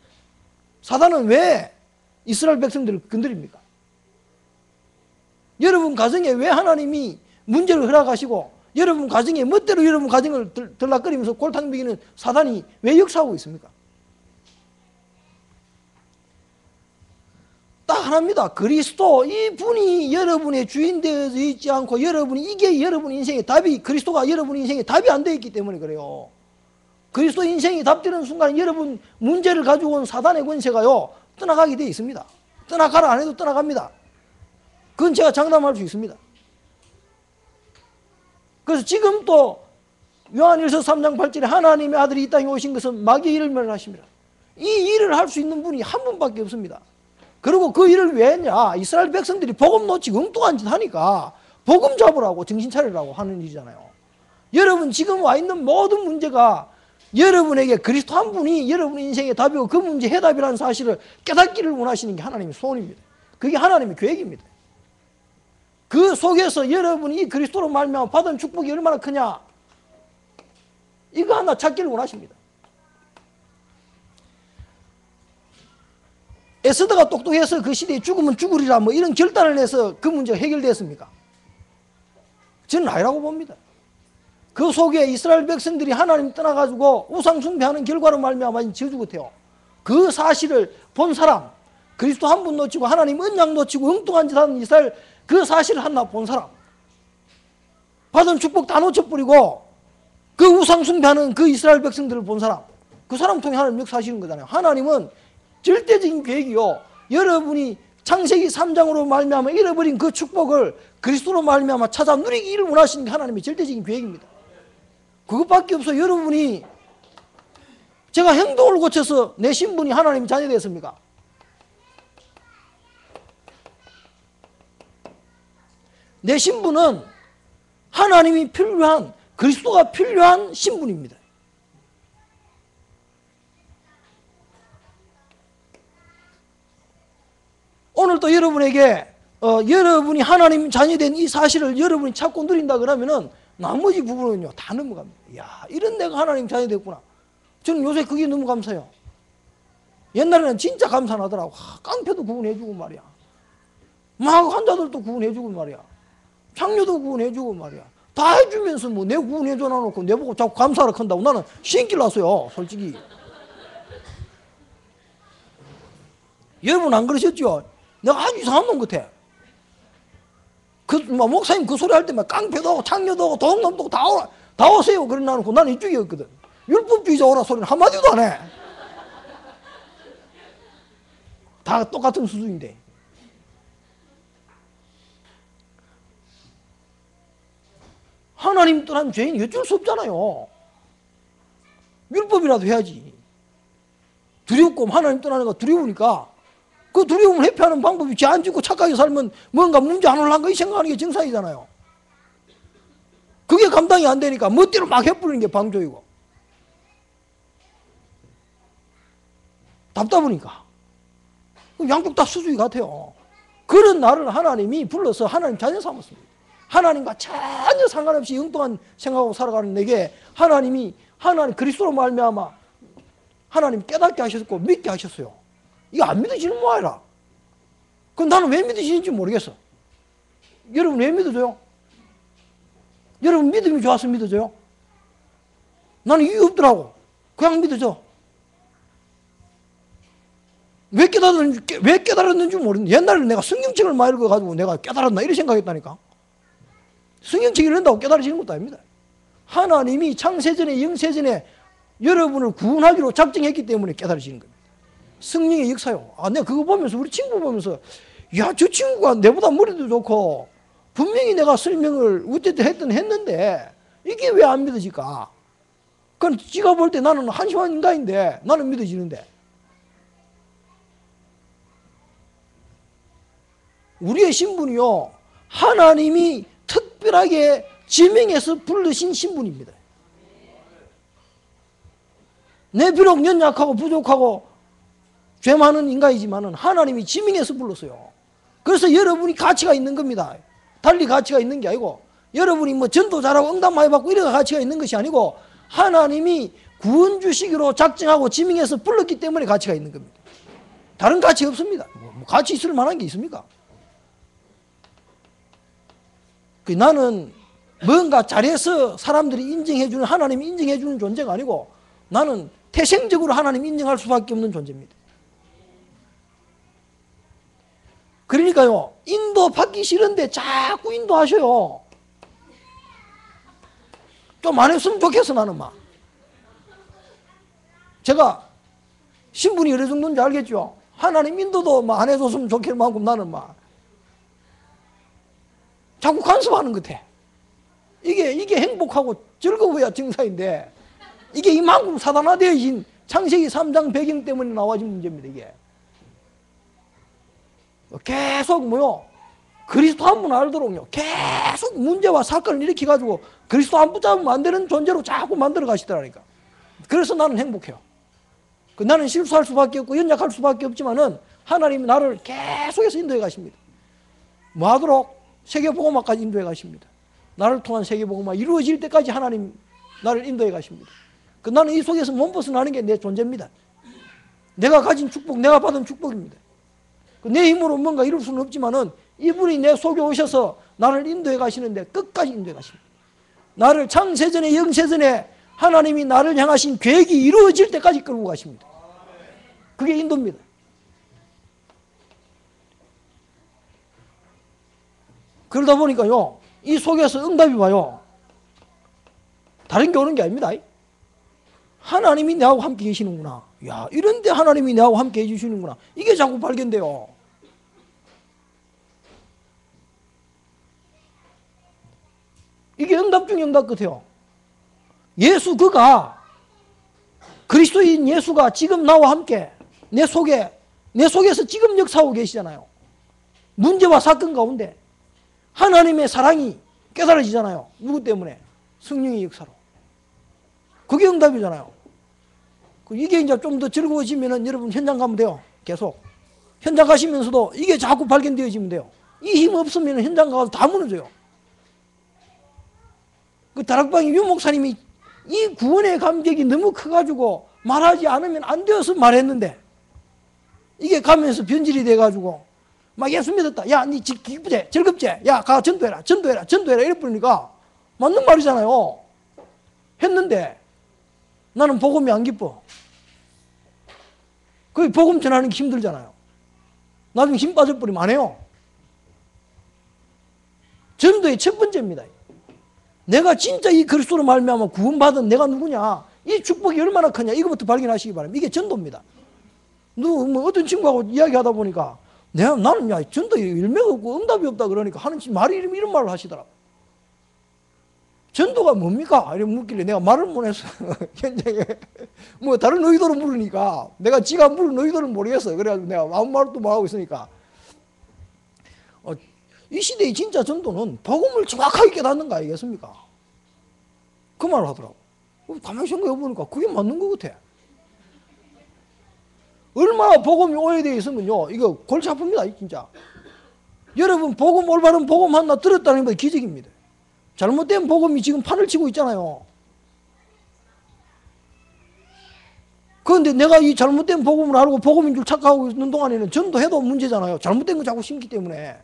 사단은 왜 이스라엘 백성들을 건드립니까? 여러분 가정에 왜 하나님이 문제를 허락하시고 여러분 가정에 멋대로 여러분 가정을 들락거리면서 골탕 먹이는 사단이 왜 역사하고 있습니까? 딱 하나입니다. 그리스도 이분이 여러분의 주인 되어 있지 않고 이게 여러분 인생의 답이 그리스도가 여러분 인생의 답이 안 되어 있기 때문에 그래요. 그리스도 인생이 답되는 순간 여러분 문제를 가지고 온 사단의 권세가요 떠나가게 되어 있습니다. 떠나가라 안 해도 떠나갑니다. 그건 제가 장담할 수 있습니다. 그래서 지금 또 요한일서 3장 8절에 하나님의 아들이 이 땅에 오신 것은 마귀의 일을 멸하십니다. 이 일을 할 수 있는 분이 한 분밖에 없습니다. 그리고 그 일을 왜 했냐? 이스라엘 백성들이 복음 놓치고 엉뚱한 짓 하니까 복음 잡으라고 정신 차리라고 하는 일이잖아요. 여러분 지금 와 있는 모든 문제가 여러분에게 그리스도 한 분이 여러분 인생의 답이고 그 문제 해답이라는 사실을 깨닫기를 원하시는 게 하나님의 소원입니다. 그게 하나님의 계획입니다. 그 속에서 여러분이 그리스도로 말미암아 받은 축복이 얼마나 크냐 이거 하나 찾기를 원하십니다. 에스더가 똑똑해서 그 시대에 죽으면 죽으리라 뭐 이런 결단을 내서 그 문제가 해결됐습니까? 저는 아니라고 봅니다. 그 속에 이스라엘 백성들이 하나님 떠나가지고 우상 숭배하는 결과로 말미암아 저주 같아요. 그 사실을 본 사람, 그리스도 한 분 놓치고 하나님 언약 놓치고 엉뚱한 짓 하는 이스라엘 그 사실을 하나 본 사람, 받은 축복 다 놓쳐버리고 그 우상 숭배하는 그 이스라엘 백성들을 본 사람, 그 사람 통해 하나님 역사하시는 거잖아요. 하나님은 절대적인 계획이요. 여러분이 창세기 3장으로 말미암아 잃어버린 그 축복을 그리스도로 말미암아 찾아 누리기를 원하시는 게 하나님의 절대적인 계획입니다. 그것밖에 없어. 여러분이 제가 행동을 고쳐서 내 신분이 하나님의 자녀 되었습니까? 내 신분은 하나님이 필요한 그리스도가 필요한 신분입니다. 오늘도 여러분에게 여러분이 하나님 자녀된 이 사실을 여러분이 찾고 누린다 그러면은 나머지 부분은요 다 넘어갑니다. 야, 이런 내가 하나님 자녀 됐구나. 저는 요새 그게 너무 감사해요. 옛날에는 진짜 감사하더라고. 깡패도 구원해주고 말이야. 막 환자들도 구원해주고 말이야. 장녀도 구원해주고 말이야. 다 해주면서 뭐 내 구원해줘 놔놓고 내보고 자꾸 감사를 한다고 나는 신길 났어요. 솔직히. 여러분 안 그러셨죠? 내가 아주 이상한 놈 같아. 목사님 그 소리 할 때만 깡패도 하고 장녀도 하고 도둑놈도 하고 다 오세요. 그래 놔놓고 나는 이쪽이었거든. 율법주의자 오라 소리는 한마디도 안 해. 다 똑같은 수준인데. 하나님 떠난 죄인이 어쩔 수 없잖아요. 율법이라도 해야지. 두렵고 하나님 떠나는 거 두려우니까 그 두려움을 회피하는 방법이 죄 안 짓고 착하게 살면 뭔가 문제 안 올라간 거 이 생각하는 게 정상이잖아요. 그게 감당이 안 되니까 멋대로 막 해버리는 게 방조이고 답답하니까 양쪽 다 수준이 같아요. 그런 나를 하나님이 불러서 하나님 자녀 삼았습니다. 하나님과 전혀 상관없이 엉뚱한 생각하고 살아가는 내게 하나님 그리스도로 말미암아 하나님 깨닫게 하셨고 믿게 하셨어요. 이거 안 믿어지는 모양이라. 그럼 나는 왜 믿어지는지 모르겠어. 여러분 왜 믿어줘요? 여러분 믿음이 좋아서 믿어줘요? 나는 이유 없더라고. 그냥 믿어줘. 왜 깨달았는지 모르겠는데 옛날에 내가 성경책을 많이 읽어가지고 내가 깨달았나 이런 생각했다니까. 성경책 읽는다고 깨달아지는 것도 아닙니다. 하나님이 창세전에 영세전에 여러분을 구원하기로 작정했기 때문에 깨달아지는 겁니다. 성령의 역사요. 내가 그거 보면서 우리 친구 보면서 야, 저 친구가 내보다 머리도 좋고 분명히 내가 설명을 어쨌든 했는데 이게 왜 안 믿어질까? 그건 지가 볼 때 나는 한심한 인간인데 나는 믿어지는데 우리의 신분이요 하나님이 특별하게 지명해서 부르신 신분입니다. 내 비록 연약하고 부족하고 죄 많은 인간이지만은 하나님이 지명해서 불렀어요. 그래서 여러분이 가치가 있는 겁니다. 달리 가치가 있는 게 아니고, 여러분이 뭐 전도 잘하고 응답 많이 받고 이래가 가치가 있는 것이 아니고, 하나님이 구원 주시기로 작정하고 지명해서 불렀기 때문에 가치가 있는 겁니다. 다른 가치 없습니다. 뭐 가치 있을 만한 게 있습니까? 나는 뭔가 잘해서 사람들이 인정해주는, 하나님이 인정해주는 존재가 아니고, 나는 태생적으로 하나님 인정할 수밖에 없는 존재입니다. 그러니까요, 인도 받기 싫은데 자꾸 인도하셔요. 좀 안 했으면 좋겠어, 나는 막. 제가 신분이 어느 정도인지 알겠죠? 하나님 인도도 막 안 해줬으면 좋겠는 만큼 나는 막 자꾸 간섭하는 것 같아. 이게 행복하고 즐거워야 정상인데, 이게 이만큼 사단화되어진 창세기 3장 배경 때문에 나와진 문제입니다, 이게. 계속 그리스도 한 분 알도록요, 계속 문제와 사건을 일으켜가지고 그리스도 안 붙잡으면 안 되는 존재로 자꾸 만들어 가시더라니까. 그래서 나는 행복해요. 나는 실수할 수밖에 없고 연약할 수밖에 없지만은 하나님이 나를 계속해서 인도해 가십니다. 뭐 하도록? 세계복음화까지 인도해 가십니다. 나를 통한 세계복음화 이루어질 때까지 하나님 나를 인도해 가십니다. 나는 이 속에서 못 벗어나는 게 내 존재입니다. 내가 가진 축복, 내가 받은 축복입니다. 내 힘으로 뭔가 이룰 수는 없지만은 이분이 내 속에 오셔서 나를 인도해 가시는데 끝까지 인도해 가십니다. 나를 창세전에 영세전에 하나님이 나를 향하신 계획이 이루어질 때까지 끌고 가십니다. 그게 인도입니다. 그러다 보니까요, 이 속에서 응답이 와요. 다른 게 오는 게 아닙니다. 하나님이 내하고 함께 계시는구나. 야, 이런데 하나님이 내하고 함께 해주시는구나. 이게 자꾸 발견돼요. 이게 응답 중 응답 같아요. 예수 그가, 그리스도인 예수가 지금 나와 함께 내 속에서 지금 역사하고 계시잖아요. 문제와 사건 가운데 하나님의 사랑이 깨달아지잖아요. 누구 때문에? 성령의 역사로. 그게 응답이잖아요. 이게 이제 좀 더 즐거워지면은 여러분 현장 가면 돼요. 계속. 현장 가시면서도 이게 자꾸 발견되어지면 돼요. 이 힘 없으면 현장 가서 다 무너져요. 다락방의 유 목사님이 이 구원의 감격이 너무 커가지고 말하지 않으면 안 되어서 말했는데, 이게 가면서 변질이 돼가지고 막 예수 믿었다. 야, 니 기쁘지? 즐겁지? 야, 가 전도해라. 이래 부르니까 맞는 말이잖아요. 했는데 나는 복음이 안 기뻐. 그 복음 전하는 게 힘들잖아요. 나중에 힘 빠져버리면 안 해요. 전도의 첫 번째입니다. 내가 진짜 이 그리스도로 말미암아 구원받은 내가 누구냐, 이 축복이 얼마나 크냐, 이거부터 발견하시기 바랍니다. 이게 전도입니다. 뭐 어떤 친구하고 이야기하다 보니까 나는 야, 전도에 열매가 없고 응답이 없다 그러니까 하는 말이 이런 말을 하시더라. 전도가 뭡니까? 이렇게 묻길래 내가 말을 못 했어. 현장에 뭐 다른 의도로 물으니까 내가 지가 물은 의도를 모르겠어. 그래가지고 내가 아무 말도 못 하고 있으니까, 이 시대의 진짜 전도는 복음을 정확하게 깨닫는 거 아니겠습니까? 그 말을 하더라고. 가만히 생각해 보니까 그게 맞는 것 같아. 얼마나 복음이 오해되어 있으면요, 이거 골치 아픕니다, 진짜. 여러분, 올바른 복음 하나 들었다는 게 기적입니다. 잘못된 복음이 지금 판을 치고 있잖아요. 그런데 내가 이 잘못된 복음을 알고 복음인 줄 착각하고 있는 동안에는 전도해도 문제잖아요. 잘못된 거 자꾸 심기 때문에.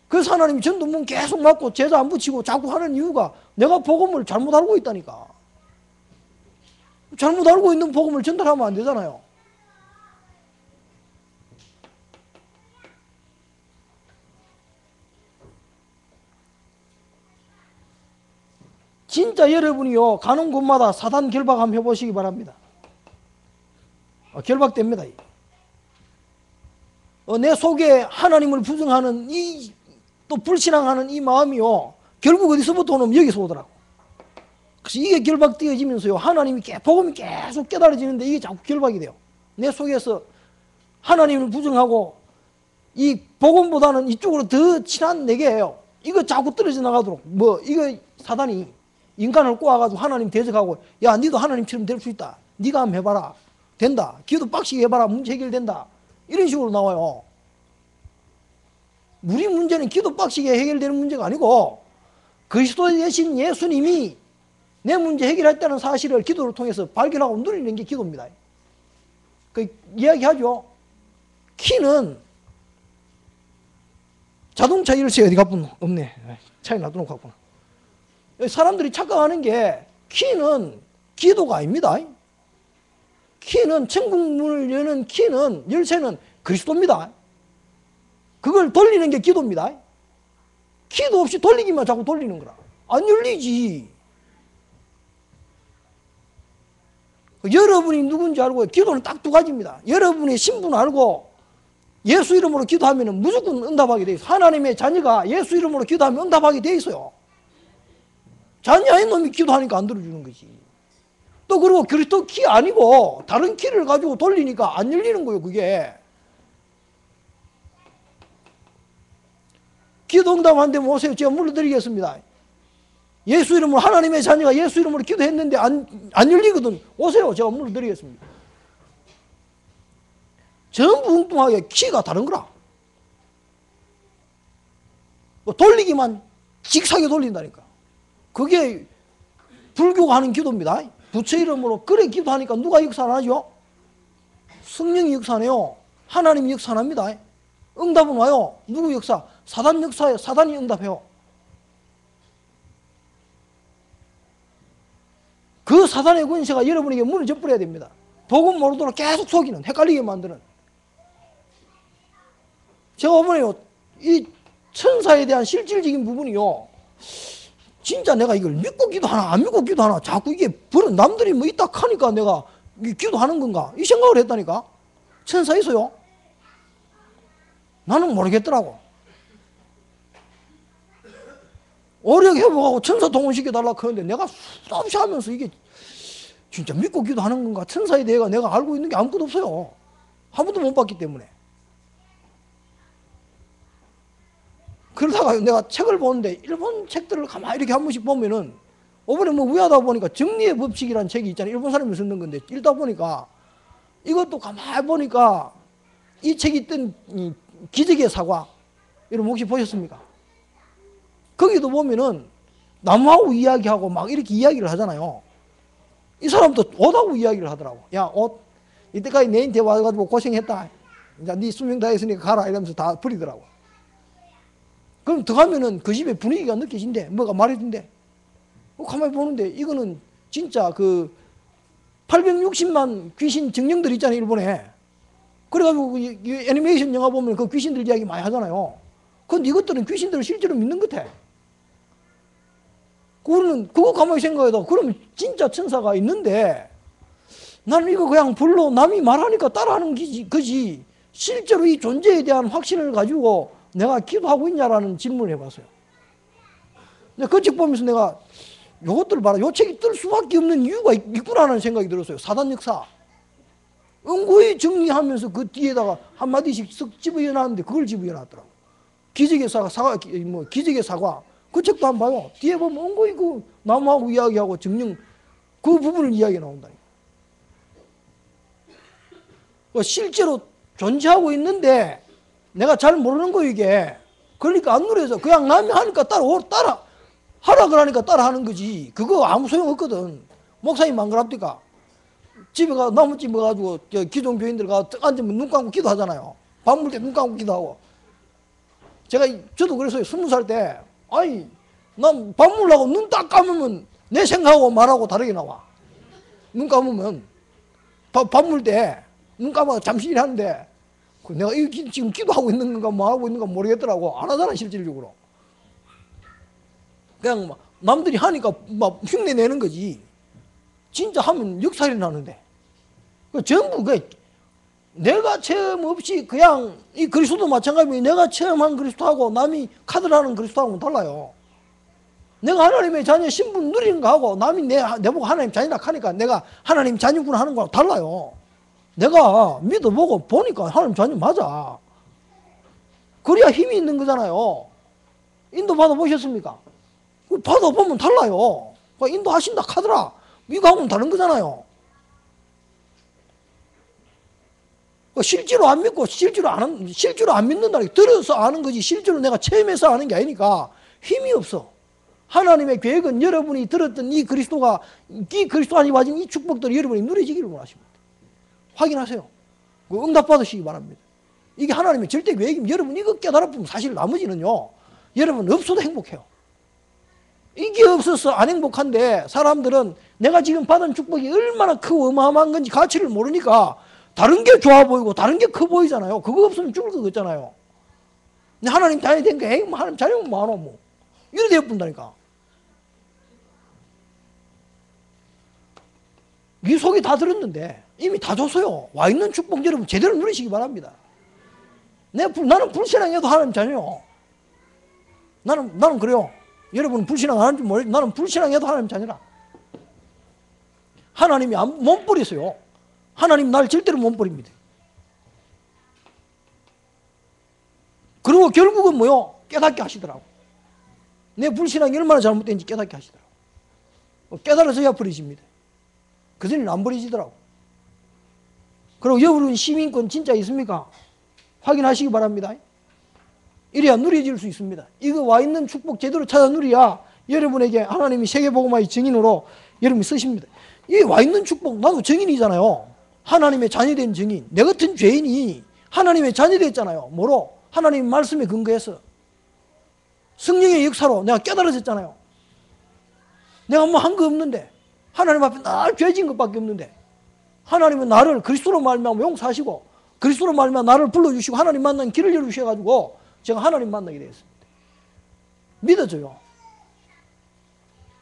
그래서 하나님이 전도문 계속 막고 제자 안 붙이고 자꾸 하는 이유가 내가 복음을 잘못 알고 있다니까. 잘못 알고 있는 복음을 전달하면 안 되잖아요. 진짜 여러분이요, 가는 곳마다 사단 결박 한번 해보시기 바랍니다. 결박됩니다. 내 속에 하나님을 부정하는 또 불신앙하는 이 마음이요, 결국 어디서부터 오냐면 여기서 오더라고. 그래서 이게 결박되어지면서요, 하나님이 복음이 계속 깨달아지는데 이게 자꾸 결박이 돼요. 내 속에서 하나님을 부정하고 이 복음보다는 이쪽으로 더 친한 내게예요. 이거 자꾸 떨어져 나가도록 이거 사단이 인간을 꼬아가지고 하나님 대적하고, 야, 니도 하나님처럼 될 수 있다. 니가 한번 해봐라. 된다. 기도 빡시게 해봐라. 문제 해결된다. 이런 식으로 나와요. 우리 문제는 기도 빡시게 해결되는 문제가 아니고 그리스도 대신 예수님이 내 문제 해결했다는 사실을 기도를 통해서 발견하고 누리는 게 기도입니다. 그 이야기하죠. 키는 자동차 열쇠 어디 갔구나. 없네. 차에 놔두놓고 갔구나. 사람들이 착각하는 게 키는 기도가 아닙니다. 키는 천국 문을 여는 키는 열쇠는 그리스도입니다. 그걸 돌리는 게 기도입니다. 키도 없이 돌리기만 자꾸 돌리는 거라. 안 열리지. 여러분이 누군지 알고 기도는 딱 두 가지입니다. 여러분의 신분 알고 예수 이름으로 기도하면 무조건 응답하게 돼 있어요. 하나님의 자녀가 예수 이름으로 기도하면 응답하게 돼 있어요. 자녀의 놈이 기도하니까 안 들어주는 거지. 또 그리고 그리스도 키 아니고 다른 키를 가지고 돌리니까 안 열리는 거예요. 그게. 기도 응답 안 되면 오세요. 제가 물러드리겠습니다. 예수 이름으로 하나님의 자녀가 예수 이름으로 기도했는데 안 열리거든. 오세요. 제가 물러드리겠습니다. 전부 엉뚱하게 키가 다른 거라. 뭐 돌리기만 직사게 돌린다니까. 그게 불교가 하는 기도입니다. 부처 이름으로 그래 기도하니까 누가 역사 안 하죠? 성령이 역사 안 해요. 하나님이 역사 안 합니다. 응답은 와요. 누구 역사? 사단 역사에 사단이 응답해요. 그 사단의 권세가 여러분에게 문을 져버려야 됩니다. 복음 모르도록 계속 속이는, 헷갈리게 만드는. 제가 보면요, 이 천사에 대한 실질적인 부분이요, 진짜 내가 이걸 믿고 기도하나 안 믿고 기도하나 자꾸 이게 남들이 뭐 이딱 하니까 내가 기도하는 건가 이 생각을 했다니까. 천사 있어요? 나는 모르겠더라고. 오력 회복하고 천사 동원시켜달라고 하는데 내가 수없이 하면서 이게 진짜 믿고 기도하는 건가. 천사에 대해 내가 알고 있는 게 아무것도 없어요. 한 번도 못 봤기 때문에. 그러다가 내가 책을 보는데 일본 책들을 가만히 이렇게 한 번씩 보면은 이번에 뭐 우야하다 보니까 정리의 법칙이라는 책이 있잖아요. 일본 사람이 쓰는 건데 읽다 보니까 이것도 가만히 보니까 이 책이 뜬 이 기적의 사과, 여러분 혹시 보셨습니까? 거기도 보면은 나무하고 이야기하고 막 이렇게 이야기를 하잖아요. 이 사람도 옷하고 이야기를 하더라고. 야, 옷 이때까지 내한테 와가지고 고생했다. 이제 네 수명 다 했으니까 가라 이러면서 다 버리더라고. 그럼 들어가면은 그 집의 분위기가 느껴진대. 뭐가 말해준대. 가만히 보는데 이거는 진짜 그 860만 귀신 증령들 있잖아요, 일본에. 그래가지고 애니메이션 영화 보면 그 귀신들 이야기 많이 하잖아요. 근데 이것들은 귀신들을 실제로 믿는 것 같아. 그거는 그거 가만히 생각해도 그러면 진짜 천사가 있는데 나는 이거 그냥 별로 남이 말하니까 따라하는 거지 실제로 이 존재에 대한 확신을 가지고 내가 기도하고 있냐라는 질문을 해봤어요. 근데 그 책 보면서 내가 요것들을 봐라. 요 책이 뜰 수밖에 없는 이유가 있구나라는 생각이 들었어요. 사단 역사. 은고히 정리하면서 그 뒤에다가 한마디씩 쓱 집어넣었는데 그걸 집어넣었더라고. 기적의 사과, 기적의 사과. 그 책도 한번 봐요. 뒤에 보면 은고히 그 나무하고 이야기하고 정령 그 부분을 이야기 나온다니까. 실제로 존재하고 있는데 내가 잘 모르는 거 이게. 그러니까 안 누려서 그냥 남이 하니까 따라 하라 그러니까 따라 하는 거지. 그거 아무 소용 없거든. 목사님 안 그럽니까? 집에 가 나무집 가가지고 기존 교인들 가 앉으면 눈 감고 기도하잖아요. 밥 먹을 때 눈 감고 기도하고. 저도 그랬어요. 20살 때. 아니 난 밥 먹으려고 눈 딱 감으면 내 생각하고 말하고 다르게 나와. 눈 감으면 밥 먹을 때 눈 감아 잠시 일하는데 내가 지금 기도하고 있는 건가 뭐 하고 있는 건가 모르겠더라고. 안 하잖아 실질적으로. 그냥 막 남들이 하니까 막 흉내 내는 거지. 진짜 하면 역살이 나는데. 전부 내가 체험 없이 그냥 이 그리스도도 마찬가지고 내가 체험한 그리스도하고 남이 카드라는 그리스도하고는 달라요. 내가 하나님의 자녀 신분 누리는 거하고 남이 내보고 하나님 자녀라 하니까 내가 하나님 자녀구나 하는 거하고 달라요. 내가 믿어보고 보니까 하나님 자녀 맞아. 그래야 힘이 있는 거잖아요. 인도 받아보셨습니까? 받아보면 달라요. 인도하신다 하더라. 이거하고는 다른 거잖아요. 실제로 안 믿고 실제로 안 믿는다는 게 들어서 아는 거지 실제로 내가 체험해서 아는 게 아니니까 힘이 없어. 하나님의 계획은 여러분이 들었던 이 그리스도 안에 와진 이 축복들이 여러분이 누려지기를 원하십니다. 확인하세요. 응답받으시기 바랍니다. 이게 하나님의 절대 계획이면 여러분 이거 깨달아보면 사실 나머지는요. 여러분 없어도 행복해요. 이게 없어서 안 행복한데 사람들은 내가 지금 받은 축복이 얼마나 크고 어마어마한 건지 가치를 모르니까 다른 게 좋아 보이고 다른 게 커 보이잖아요. 그거 없으면 죽을 것 같잖아요. 근데 하나님 자녀 된 게 하나님 자녀면 많아 뭐. 이래 되어본다니까. 이 속이 다 들었는데 이미 다 줬어요. 와 있는 축복 여러분 제대로 누리시기 바랍니다. 나는 불신앙해도 하나님 자녀요. 나는 그래요. 여러분은 불신앙 안 하는지 모르겠는데 나는 불신앙해도 하나님 자녀라. 하나님이 못 버리세요. 하나님 날 절대로 못 버립니다. 그리고 결국은 뭐요? 깨닫게 하시더라고. 내 불신앙이 얼마나 잘못된지 깨닫게 하시더라고. 깨달아서야 버리십니다. 그전에는 안 버리시더라고. 그리고 여러분 시민권 진짜 있습니까? 확인하시기 바랍니다. 이래야 누려질 수 있습니다. 이거 와 있는 축복 제대로 찾아 누려야 여러분에게 하나님이 세계복음화의 증인으로 여러분이 쓰십니다. 이 와 있는 축복 나도 증인이잖아요. 하나님의 자녀된 증인. 내 같은 죄인이 하나님의 자녀됐잖아요. 뭐로? 하나님 말씀에 근거해서 성령의 역사로 내가 깨달아졌잖아요. 내가 뭐 한 거 없는데 하나님 앞에 날 죄진 것밖에 없는데 하나님은 나를 그리스도로 말미암아 용서하시고 그리스도로 말미암아 나를 불러주시고 하나님 만나는 길을 열어주셔가지고 제가 하나님 만나게 되었습니다. 믿어져요.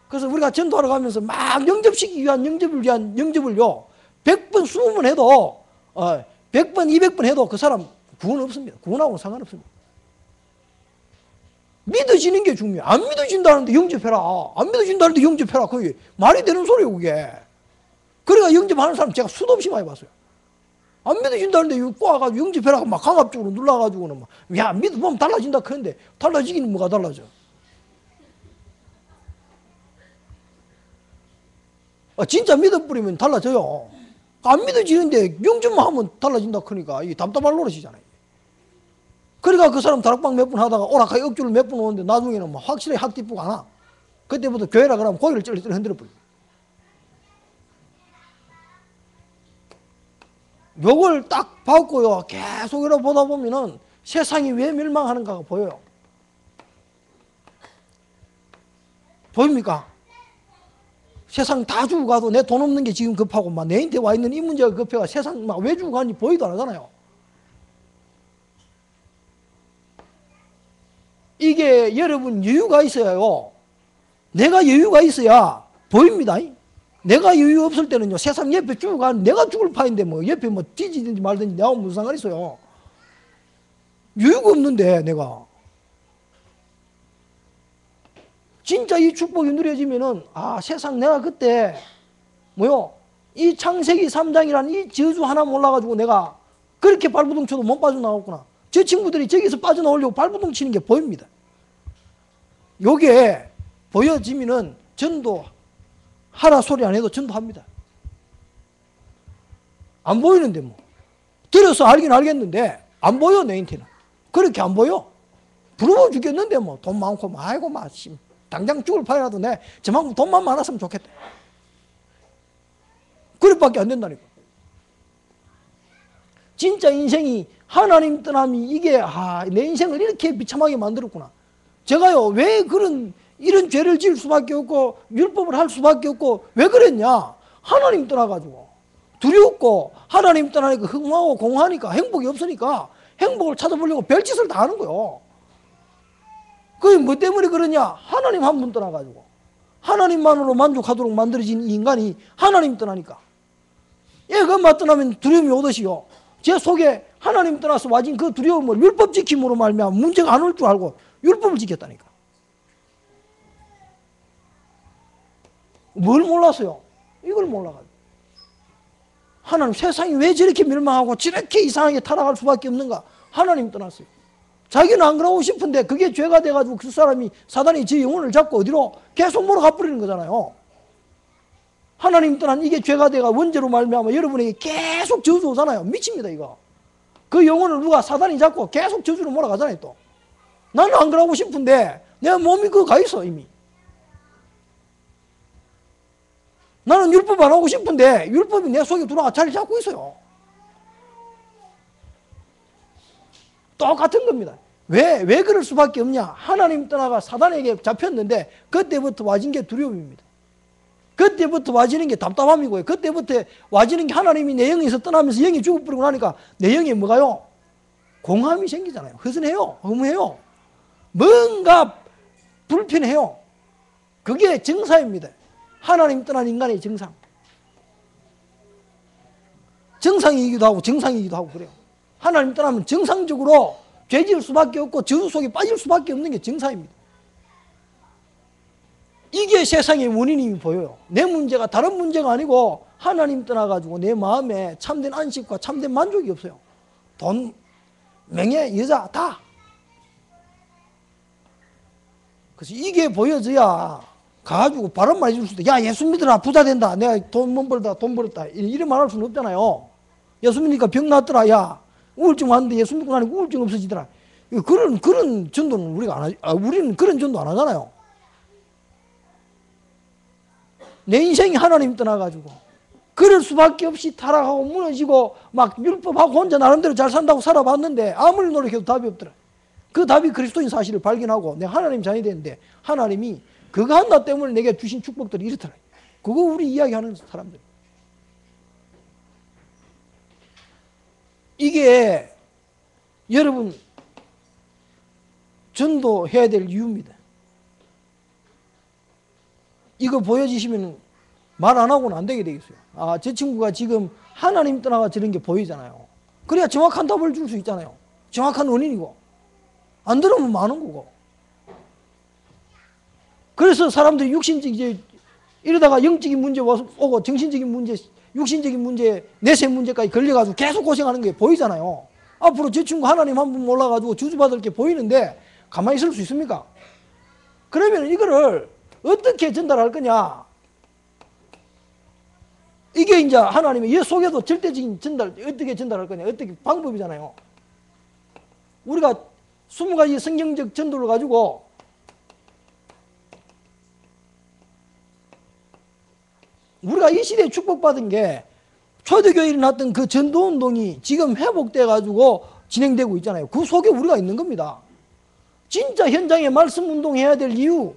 그래서 우리가 전도하러 가면서 막 영접시키기 위한 영접을요 100번 20번 해도 100번 200번 해도 그 사람 구원 없습니다. 구원하고는 상관없습니다. 믿어지는 게 중요해요. 안 믿어진다는데 영접해라. 안 믿어진다는데 영접해라. 그게 말이 되는 소리예요, 그게. 그러니까 영접하는 사람 제가 수도 없이 많이 봤어요. 안 믿어진다는데 꼬아가지고 영접해라. 막 강압적으로 눌러가지고는 막, 야, 믿어보면 달라진다. 그런데 달라지기는 뭐가 달라져? 진짜 믿어버리면 달라져요. 안 믿어지는데 영접만 하면 달라진다. 그러니까 이게 답답할 노릇이잖아요. 그러니까 그 사람 다락방 몇 번 하다가 오락하게 억지로 몇 번 오는데 나중에는 막 확실히 확 뒷북 안 와. 그때부터 교회라 그러면 고개를 찔찔 흔들어 버려요. 요걸 딱 받고요. 계속 이러 보다 보면은 세상이 왜 멸망하는가가 보여요. 보입니까? 세상 다 주고 가도 내 돈 없는 게 지금 급하고 막 내한테 와 있는 이 문제가 급해가 세상 막 왜 주고 가는지 보이도 안 하잖아요. 이게 여러분 여유가 있어야요. 내가 여유가 있어야 보입니다. 내가 여유 없을 때는요. 세상 옆에 쭉 가는 내가 죽을 판인데 뭐 옆에 뭐 뒤지든지 말든지 내가 무슨 상관 있어요. 여유가 없는데 내가. 진짜 이 축복이 누려지면은 세상 내가 그때 뭐요? 이 창세기 3장이라는 이 저주 하나 몰라가지고 내가 그렇게 발부둥 쳐도 못 빠져나왔구나. 저 친구들이 저기서 빠져나오려고 발부둥 치는 게 보입니다. 요게 보여지면은 전도 하라 소리 안 해도 전도합니다. 안 보이는데 뭐. 들어서 알긴 알겠는데 안 보여 내한테는. 그렇게 안 보여. 부러워 죽겠는데 뭐 돈 많고 아이고 막 당장 죽을 판이라도 내 저만큼 돈만 많았으면 좋겠다. 그릇밖에 안 된다니까. 진짜 인생이 하나님 떠남이 이게 내 인생을 이렇게 비참하게 만들었구나. 제가요 왜 이런 죄를 지을 수밖에 없고 율법을 할 수밖에 없고 왜 그랬냐. 하나님 떠나가지고 두렵고 하나님 떠나니까 흥하고 공하니까 행복이 없으니까 행복을 찾아보려고 별짓을 다 하는 거예요. 그게 뭐 때문에 그러냐. 하나님 한 분 떠나가지고 하나님만으로 만족하도록 만들어진 이 인간이 하나님 떠나니까 얘가 떠나면 두려움이 오듯이요. 제 속에 하나님 떠나서 와진 그 두려움을 율법 지킴으로 말미암아 문제가 안 올 줄 알고 율법을 지켰다니까. 뭘 몰랐어요? 이걸 몰라가지고. 하나님 세상이 왜 저렇게 멸망하고 저렇게 이상하게 타락할 수밖에 없는가. 하나님 떠났어요. 자기는 안 그러고 싶은데 그게 죄가 돼가지고 그 사람이 사단이 제 영혼을 잡고 어디로 계속 몰아가 버리는 거잖아요. 하나님 떠난 이게 죄가 돼가 원죄로 말미암아 여러분에게 계속 저주 오잖아요. 미칩니다 이거. 그 영혼을 누가 사단이 잡고 계속 저주로 몰아가잖아요 또. 나는 안 그러고 싶은데 내 몸이 그거 가 있어 이미. 나는 율법 안 하고 싶은데 율법이 내 속에 들어가 자리 잡고 있어요. 똑같은 겁니다. 왜 그럴 수밖에 없냐? 하나님 떠나가 사단에게 잡혔는데 그때부터 와진 게 두려움입니다. 그때부터 와지는 게 답답함이고요. 그때부터 와지는 게 하나님이 내 영에서 떠나면서 영이 죽어버리고 나니까 내 영에 뭐가요? 공함이 생기잖아요. 허전해요. 허무해요. 뭔가 불편해요. 그게 정사입니다. 하나님 떠난 인간의 정상. 정상이기도 하고 정상이기도 하고 그래요. 하나님 떠나면 정상적으로 죄 지을 수밖에 없고 저주 속에 빠질 수밖에 없는 게 정사입니다. 이게 세상의 원인이 보여요. 내 문제가 다른 문제가 아니고 하나님 떠나가지고 내 마음에 참된 안식과 참된 만족이 없어요. 돈, 명예, 여자 다. 그래서 이게 보여져야 가가지고 바른 말 해줄 수도 있다. 야 예수 믿으라 부자 된다. 내가 돈 못 벌다 돈 벌었다. 이런 말 할 수는 없잖아요. 예수 믿으니까 병 났더라. 야 우울증 왔는데 예수 믿고 나니까 우울증 없어지더라. 그런 전도는 우리가 안 하지. 우리는 그런 전도 안 하잖아요. 내 인생이 하나님 떠나가지고 그럴 수밖에 없이 타락하고 무너지고 막 율법하고 혼자 나름대로 잘 산다고 살아봤는데 아무리 노력해도 답이 없더라. 그 답이 그리스도인 사실을 발견하고 내가 하나님 자녀이 되는데 하나님이 그거 하나 때문에 내게 주신 축복들이 이렇더라. 그거 우리 이야기하는 사람들. 이게 여러분 전도해야 될 이유입니다. 이거 보여지시면 말 안 하고는 안 되게 되겠어요. 아, 저 친구가 지금 하나님 떠나가 저런 게 보이잖아요. 그래야 정확한 답을 줄 수 있잖아요. 정확한 원인이고. 안 들으면 많은 거고. 그래서 사람들이 이제 이러다가 영적인 문제 오고 정신적인 문제, 육신적인 문제, 내세 문제까지 걸려가지고 계속 고생하는 게 보이잖아요. 앞으로 저 친구 하나님 한 분 몰라가지고 주주받을 게 보이는데 가만히 있을 수 있습니까? 그러면 이거를 어떻게 전달할 거냐? 이게 이제 하나님의 이 속에도 절대적인 전달, 어떻게 전달할 거냐? 어떻게 방법이잖아요. 우리가 20가지 성경적 전도를 가지고 우리가 이 시대에 축복받은 게 초대교회에 일어났던 그 전도운동이 지금 회복돼 가지고 진행되고 있잖아요. 그 속에 우리가 있는 겁니다. 진짜 현장에 말씀 운동해야 될 이유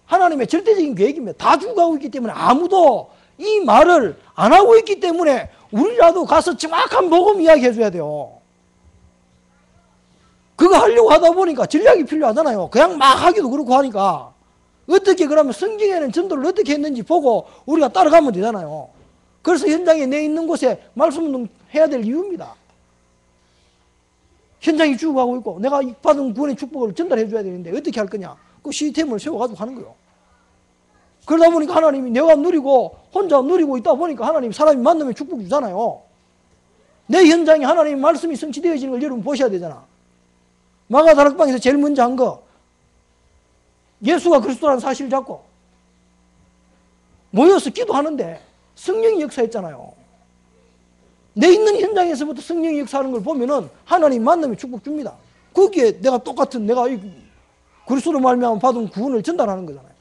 하나님의 절대적인 계획입니다. 다 죽어가고 있기 때문에 아무도 이 말을 안 하고 있기 때문에 우리라도 가서 정확한 복음 이야기 해줘야 돼요. 그거 하려고 하다 보니까 전략이 필요하잖아요. 그냥 막 하기도 그렇고 하니까 어떻게 그러면 성경에는 전도를 어떻게 했는지 보고 우리가 따라가면 되잖아요. 그래서 현장에 내 있는 곳에 말씀 운동 해야 될 이유입니다. 현장이 죽어가고 있고 내가 받은 구원의 축복을 전달해 줘야 되는데 어떻게 할 거냐? 그 시스템을 세워가지고 하는 거예요. 그러다 보니까 하나님이 내가 누리고 혼자 누리고 있다 보니까 하나님 사람이 만나면 축복 주잖아요. 내 현장에 하나님 말씀이 성취되어지는 걸 여러분 보셔야 되잖아. 마가다락방에서 제일 먼저 한 거 예수가 그리스도라는 사실을 잡고 모여서 기도하는데 성령이 역사했잖아요. 내 있는 현장에서부터 성령이 역사하는 걸 보면은 하나님 만나면 축복 줍니다. 거기에 내가 똑같은 내가 이 그리스도로 말미암아 받은 구원을 전달하는 거잖아요.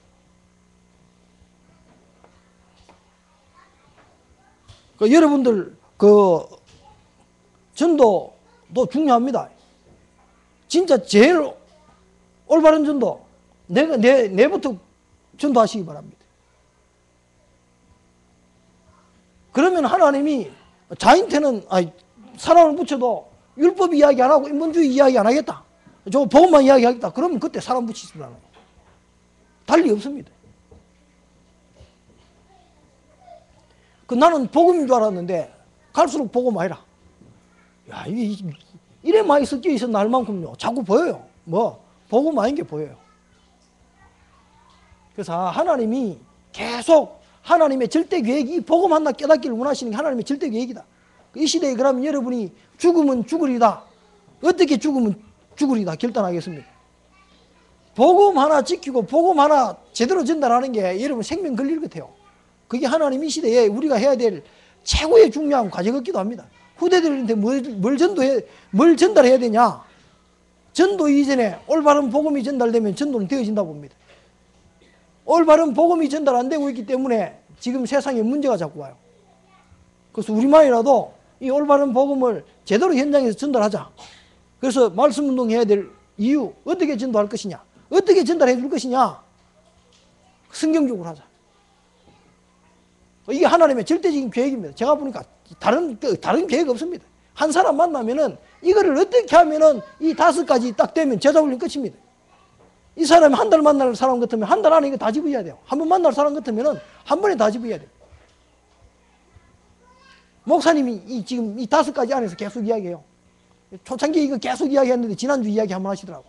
그러니까 여러분들 그 전도도 중요합니다. 진짜 제일 올바른 전도 내부터 전도하시기 바랍니다. 그러면 하나님이 자인테는 사람을 붙여도 율법 이야기 안 하고 인본주의 이야기 안 하겠다. 저 복음만 이야기하겠다. 그러면 그때 사람 붙이지 않아요. 달리 없습니다. 나는 복음인 줄 알았는데 갈수록 복음 아니라. 야, 이래 많이 섞여 있었나 할 만큼요. 자꾸 보여요. 복음 아닌 게 보여요. 그래서 하나님이 계속 하나님의 절대 계획이 복음 하나 깨닫기를 원하시는 게 하나님의 절대 계획이다. 이 시대에 그러면 여러분이 죽으면 죽으리다. 어떻게 죽으면 죽으리다 결단하겠습니까? 복음 하나 지키고 복음 하나 제대로 전달하는 게 여러분 생명 걸릴 것 같아요. 그게 하나님 이 시대에 우리가 해야 될 최고의 중요한 과제였기도 합니다. 후대들한테 뭘 전달해야 되냐? 전도 이전에 올바른 복음이 전달되면 전도는 되어진다고 봅니다. 올바른 복음이 전달 안 되고 있기 때문에 지금 세상에 문제가 자꾸 와요. 그래서 우리만이라도 이 올바른 복음을 제대로 현장에서 전달하자. 그래서 말씀운동 해야 될 이유, 어떻게 전도할 것이냐, 어떻게 전달해 줄 것이냐, 성경적으로 하자. 이게 하나님의 절대적인 계획입니다. 제가 보니까 다른 계획 없습니다. 한 사람 만나면은 이거를 어떻게 하면은 이 5가지 딱 되면 제자훈련 끝입니다. 이 사람이 한 달 만날 사람 같으면 한 달 안에 이거 다 집어야 돼요. 한 번 만날 사람 같으면은 한 번에 다 집어야 돼요. 목사님이 지금 이 5가지 안에서 계속 이야기해요. 초창기에 이거 계속 이야기했는데 지난주 이야기 한번 하시더라고.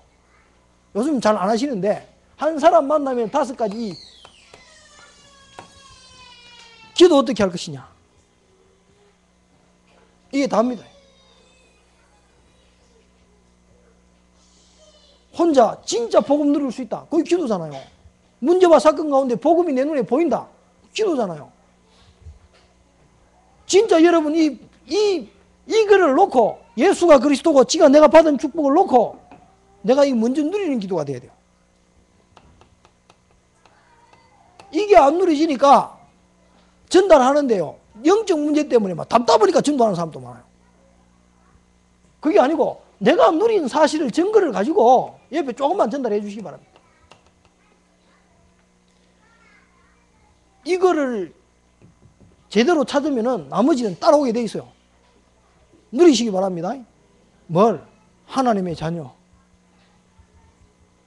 요즘 잘 안 하시는데 한 사람 만나면 5가지 기도 어떻게 할 것이냐, 이게 답니다. 혼자 진짜 복음 누릴 수 있다, 그게 기도잖아요. 문제와 사건 가운데 복음이 내 눈에 보인다, 기도잖아요. 진짜 여러분 이거를 놓고 예수가 그리스도고 지가 내가 받은 축복을 놓고 내가 이 먼저 누리는 기도가 돼야 돼요. 이게 안 누리지니까 전달하는데요, 영적 문제 때문에 막 답답하니까 전도하는 사람도 많아요. 그게 아니고 내가 누린 사실을, 증거를 가지고 옆에 조금만 전달해 주시기 바랍니다. 이거를 제대로 찾으면은 나머지는 따라오게 돼 있어요. 누리시기 바랍니다. 뭘? 하나님의 자녀.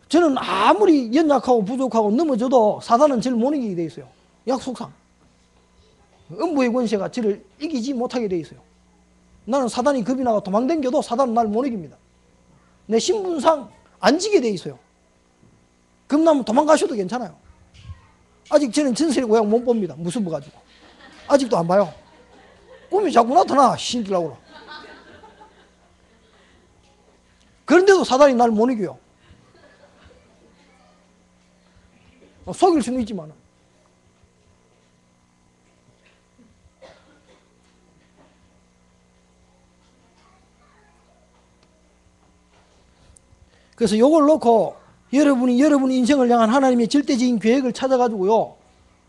저는 아무리 연약하고 부족하고 넘어져도 사단은 저를 못 이기게 돼 있어요. 약속상. 음부의 권세가 저를 이기지 못하게 돼 있어요. 나는 사단이 겁이 나가 도망댕겨도 사단은 날 못 이깁니다. 내 신분상 안 지게 돼 있어요. 겁나면 도망가셔도 괜찮아요. 아직 저는 전설의 고향 못 봅니다. 무서워 가지고. 아직도 안 봐요. 꿈이 자꾸 나타나, 신기라고. 그런데도 사단이 날 못 이겨요. 속일 수는 있지만. 그래서 이걸 놓고 여러분이 인생을 향한 하나님의 절대적인 계획을 찾아가지고요,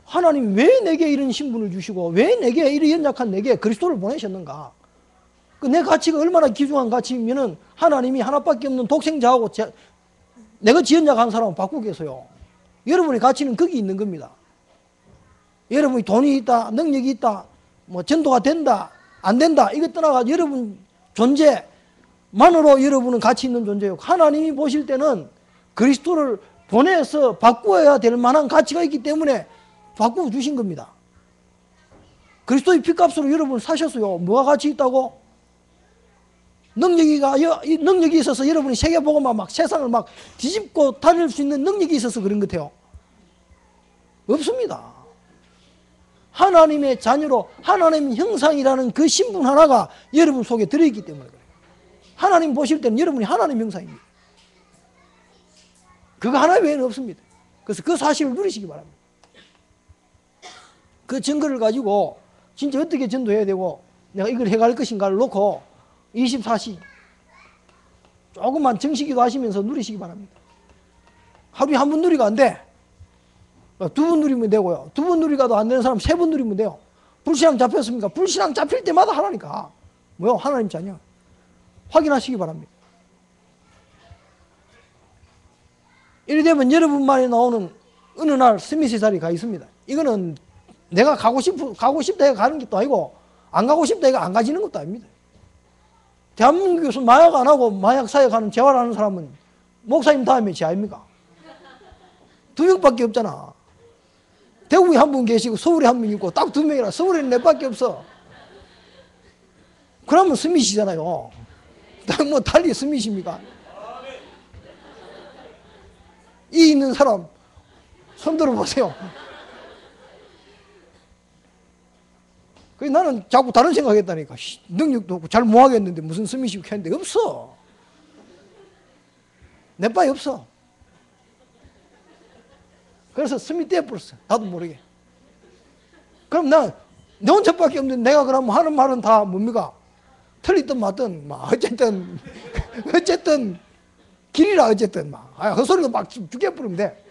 하나님 왜 내게 이런 신분을 주시고 왜 내게 이런 연약한 내게 그리스도를 보내셨는가, 내 가치가 얼마나 귀중한 가치이면은 하나님이 하나밖에 없는 독생자하고 내가 지연약한 사람을 바꾸겠어요. 여러분의 가치는 거기 있는 겁니다. 여러분이 돈이 있다, 능력이 있다, 뭐 전도가 된다, 안 된다, 이거 떠나가 여러분 존재만으로 여러분은 가치 있는 존재예요. 하나님이 보실 때는 그리스도를 보내서 바꾸어야 될 만한 가치가 있기 때문에 바꾸어 주신 겁니다. 그리스도의 피값으로 여러분을 사셨어요. 뭐가 가치 있다고? 능력이 있어서 여러분이 세계보고만 막 세상을 막 뒤집고 다닐 수 있는 능력이 있어서 그런 것 같아요. 없습니다. 하나님의 자녀로 하나님 형상이라는 그 신분 하나가 여러분 속에 들어있기 때문에 그래요. 하나님 보실 때는 여러분이 하나님 형상입니다. 그거 하나 외에는 없습니다. 그래서 그 사실을 누리시기 바랍니다. 그 증거를 가지고 진짜 어떻게 전도해야 되고 내가 이걸 해갈 것인가를 놓고 24시 조금만 정식기도 하시면서 누리시기 바랍니다. 하루에 한 번 누리가 안 돼. 2번 누리면 되고요. 2번 누리가도 안 되는 사람 3번 누리면 돼요. 불신앙 잡혔습니까? 불신앙 잡힐 때마다 하라니까. 뭐요? 하나님 자녀. 확인하시기 바랍니다. 이래 되면 여러분만이 나오는 어느 날 스미스 자리에 가 있습니다. 이거는 내가 가고 싶다 해가 가는 것도 아니고 안 가고 싶다 해가 안 가지는 것도 아닙니다. 대한민국에서 마약 안 하고 마약 사역하는 재활하는 사람은 목사님 다음에 제 아닙니까? 2명밖에 없잖아. 대구에 한 분 계시고 서울에 한 분 있고 딱 2명이라 서울에는 4밖에 없어. 그러면 스미시잖아요. 뭐 달리 스미시입니까? 이 있는 사람 손 들어보세요. 그래서 나는 자꾸 다른 생각했다니까. 능력도 없고 잘 못하겠는데 무슨 스미시 했는데 없어. 내 바에 없어. 그래서 스미 떼버렸어. 나도 모르게. 그럼 나 내 혼자밖에 없는데 내가 그럼 하는 말은 다 뭡니까? 틀리든 맞든 막 어쨌든 길이라 어쨌든 막 헛소리도 막 죽여버리면 돼.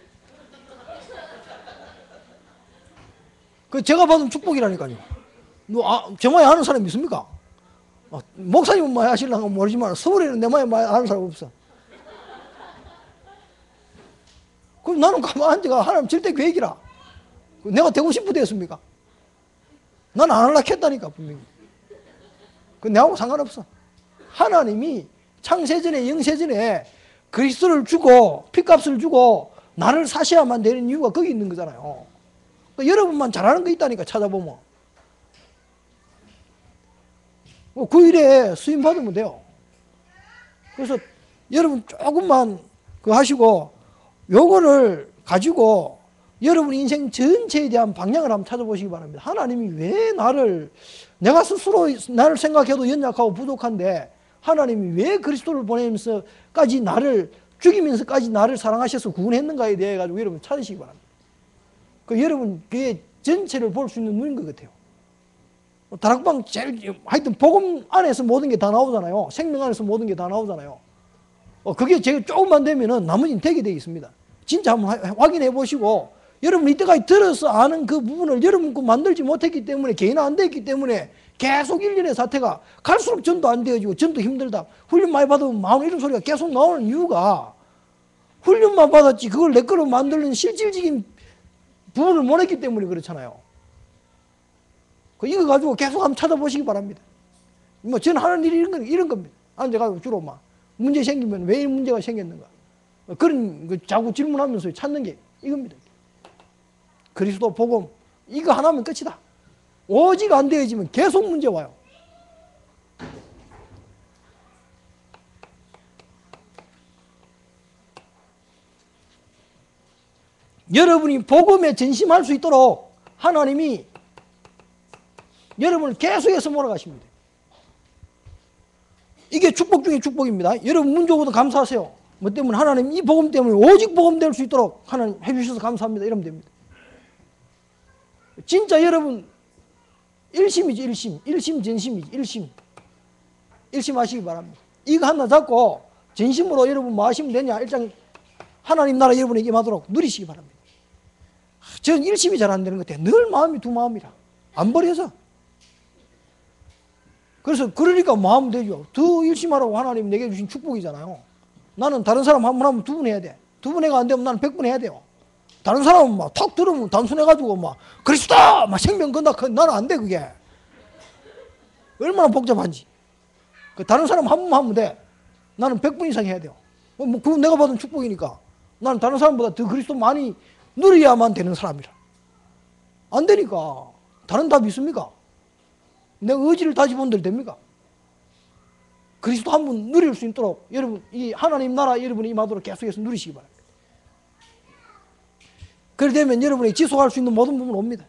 그 제가 받은 축복이라니까요. 제 마에 아는 사람 있습니까? 목사님은 많이 하시려고 모르지만 서울에는 내 마에 많이 아는 사람 없어. 그럼 나는 가만히 앉아가 하나님 절대 계획이라. 내가 되고 싶어도 했습니까? 나는 안 하려고 했다니까 분명히. 그 내하고 상관없어. 하나님이 창세전에 영세전에 그리스도를 주고 피값을 주고 나를 사셔야만 되는 이유가 거기 있는 거잖아요. 여러분만 잘하는 거 있다니까 찾아보면. 그 일에 수임 받으면 돼요. 그래서 여러분 조금만 그 하시고 요거를 가지고 여러분 인생 전체에 대한 방향을 한번 찾아보시기 바랍니다. 하나님이 왜 내가 스스로 나를 생각해도 연약하고 부족한데 하나님이 왜 그리스도를 보내면서까지 나를 죽이면서까지 나를 사랑하셔서 구원했는가에 대해 가지고 여러분 찾으시기 바랍니다. 여러분 그의 전체를 볼 수 있는 눈인 것 같아요. 다락방 하여튼 복음 안에서 모든 게 다 나오잖아요. 생명 안에서 모든 게 다 나오잖아요. 그게 제가 조금만 되면은 나머지는 되게 되어 있습니다. 진짜 한번 확인해 보시고 여러분 이때까지 들어서 아는 그 부분을 여러분 만들지 못했기 때문에 개인 안 됐기 때문에 계속 일련의 사태가 갈수록 전도 안 되어지고 전도 힘들다. 훈련 많이 받으면 마음 이런 소리가 계속 나오는 이유가 훈련만 받았지 그걸 내 거로 만드는 실질적인 부분을 못 했기 때문에 그렇잖아요. 이거 가지고 계속 한번 찾아보시기 바랍니다. 저는 하는 일이 이런 겁니다. 앉아가지고 주로 문제 생기면 왜 문제가 생겼는가. 그런 자꾸 질문하면서 찾는 게 이겁니다. 그리스도 복음 이거 하나면 끝이다. 오직 안 되어지면 계속 문제 와요. 여러분이 복음에 전심할 수 있도록 하나님이 여러분을 계속해서 몰아가십니다. 이게 축복 중에 축복입니다. 여러분 문 좋고도 감사하세요. 뭐 때문에 하나님 이 복음 때문에 오직 복음 될 수 있도록 하나님 해주셔서 감사합니다. 이러면 됩니다. 진짜 여러분 일심이지 일심 전심이지 일심 하시기 바랍니다. 이거 하나 잡고 전심으로 여러분 뭐 하시면 되냐 일장 하나님 나라 여러분에게 임하도록 누리시기 바랍니다. 저는 일심이 잘 안 되는 것 같아요. 늘 마음이 두 마음이라 안 버려서. 그래서 그러니까 마음 되죠. 더 일심하라고 하나님 내게 주신 축복이잖아요. 나는 다른 사람 한 번 하면 두 번 해야 돼. 두 번 해가 안 되면 나는 100번 해야 돼요. 다른 사람은 턱 들으면 단순해가지고 그리스도! 생명 건다. 나는 안 돼, 그게. 얼마나 복잡한지. 다른 사람 한 번만 하면 돼. 나는 100번 이상 해야 돼요. 그건 내가 받은 축복이니까. 나는 다른 사람보다 더 그리스도 많이 누려야만 되는 사람이라. 안 되니까. 다른 답이 있습니까? 내가 의지를 다지본 대로 됩니까? 그리스도 한 번 누릴 수 있도록 여러분 이 하나님 나라 여러분이 임하도록 계속해서 누리시기 바랍니다. 그렇게 되면 여러분이 지속할 수 있는 모든 부분이 옵니다.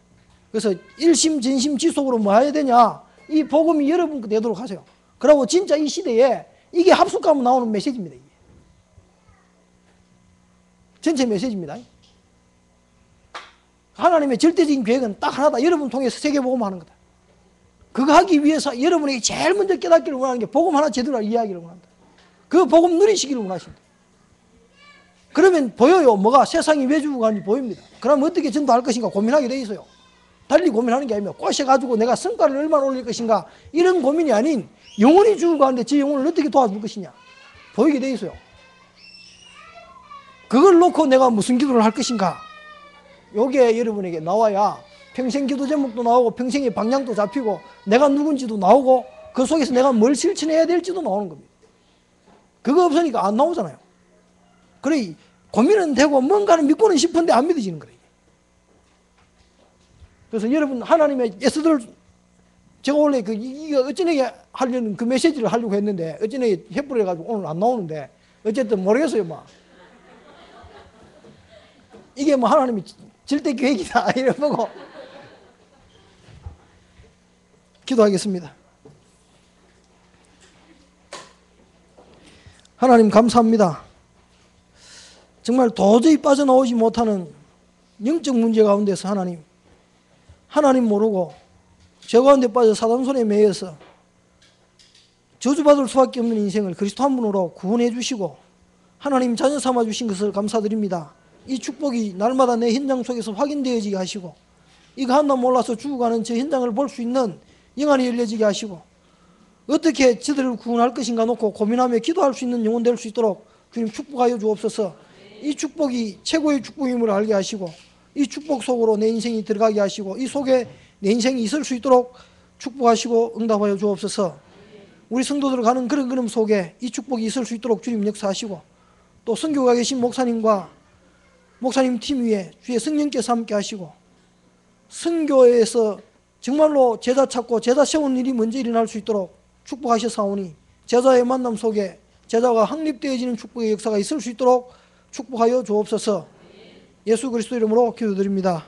그래서 일심 전심 지속으로 뭐 해야 되냐? 이 복음이 여러분 되도록 하세요. 그리고 진짜 이 시대에 이게 합숙하면 나오는 메시지입니다. 이게. 전체 메시지입니다. 하나님의 절대적인 계획은 딱 하나다. 여러분 통해서 세계복음 하는 거다. 그거 하기 위해서 여러분에게 제일 먼저 깨닫기를 원하는 게 복음 하나 제대로 이해하기를 원한다. 그 복음 누리시기를 원하신다. 그러면 보여요. 뭐가 세상이 왜 죽고 가는지 보입니다. 그러면 어떻게 전도할 것인가 고민하게 돼 있어요. 달리 고민하는 게 아니면 꼬셔가지고 내가 성과를 얼마나 올릴 것인가 이런 고민이 아닌 영혼이 죽고 가는데 제 영혼을 어떻게 도와줄 것이냐 보이게 돼 있어요. 그걸 놓고 내가 무슨 기도를 할 것인가 요게 여러분에게 나와야 평생 기도 제목도 나오고 평생의 방향도 잡히고 내가 누군지도 나오고 그 속에서 내가 뭘 실천해야 될지도 나오는 겁니다. 그거 없으니까 안 나오잖아요. 그래 고민은 되고 뭔가는 믿고는 싶은데 안 믿어지는 거예요. 그래서 여러분 하나님의 예수들 제가 원래 이거 어쩌네 하려는 그 메시지를 하려고 했는데 어쩌네 협부를 해가지고 오늘 안 나오는데 어쨌든 모르겠어요. 이게 하나님이 절대 계획이다 이래 보고 기도하겠습니다. 하나님 감사합니다. 정말 도저히 빠져나오지 못하는 영적 문제 가운데서 하나님 모르고 죄 가운데 빠져 사단 손에 매여서 저주받을 수밖에 없는 인생을 그리스도 한 분으로 구원해 주시고 하나님 자녀 삼아 주신 것을 감사드립니다. 이 축복이 날마다 내 현장 속에서 확인되어지게 하시고 이거 하나 몰라서 죽어가는 저 현장을 볼 수 있는 영안이 열려지게 하시고 어떻게 저들을 구원할 것인가 놓고 고민하며 기도할 수 있는 영혼 될 수 있도록 주님 축복하여 주옵소서. 이 축복이 최고의 축복임을 알게 하시고 이 축복 속으로 내 인생이 들어가게 하시고 이 속에 내 인생이 있을 수 있도록 축복하시고 응답하여 주옵소서. 우리 성도들 가는 그런 걸음 속에 이 축복이 있을 수 있도록 주님 역사하시고 또 선교가 계신 목사님과 목사님 팀 위에 주의 성령께서 함께 하시고 선교에서 정말로 제자 찾고 제자 세우는 일이 먼저 일어날 수 있도록 축복하셨사오니 제자의 만남 속에 제자가 확립되어지는 축복의 역사가 있을 수 있도록 축복하여 주옵소서. 예수 그리스도 이름으로 기도드립니다.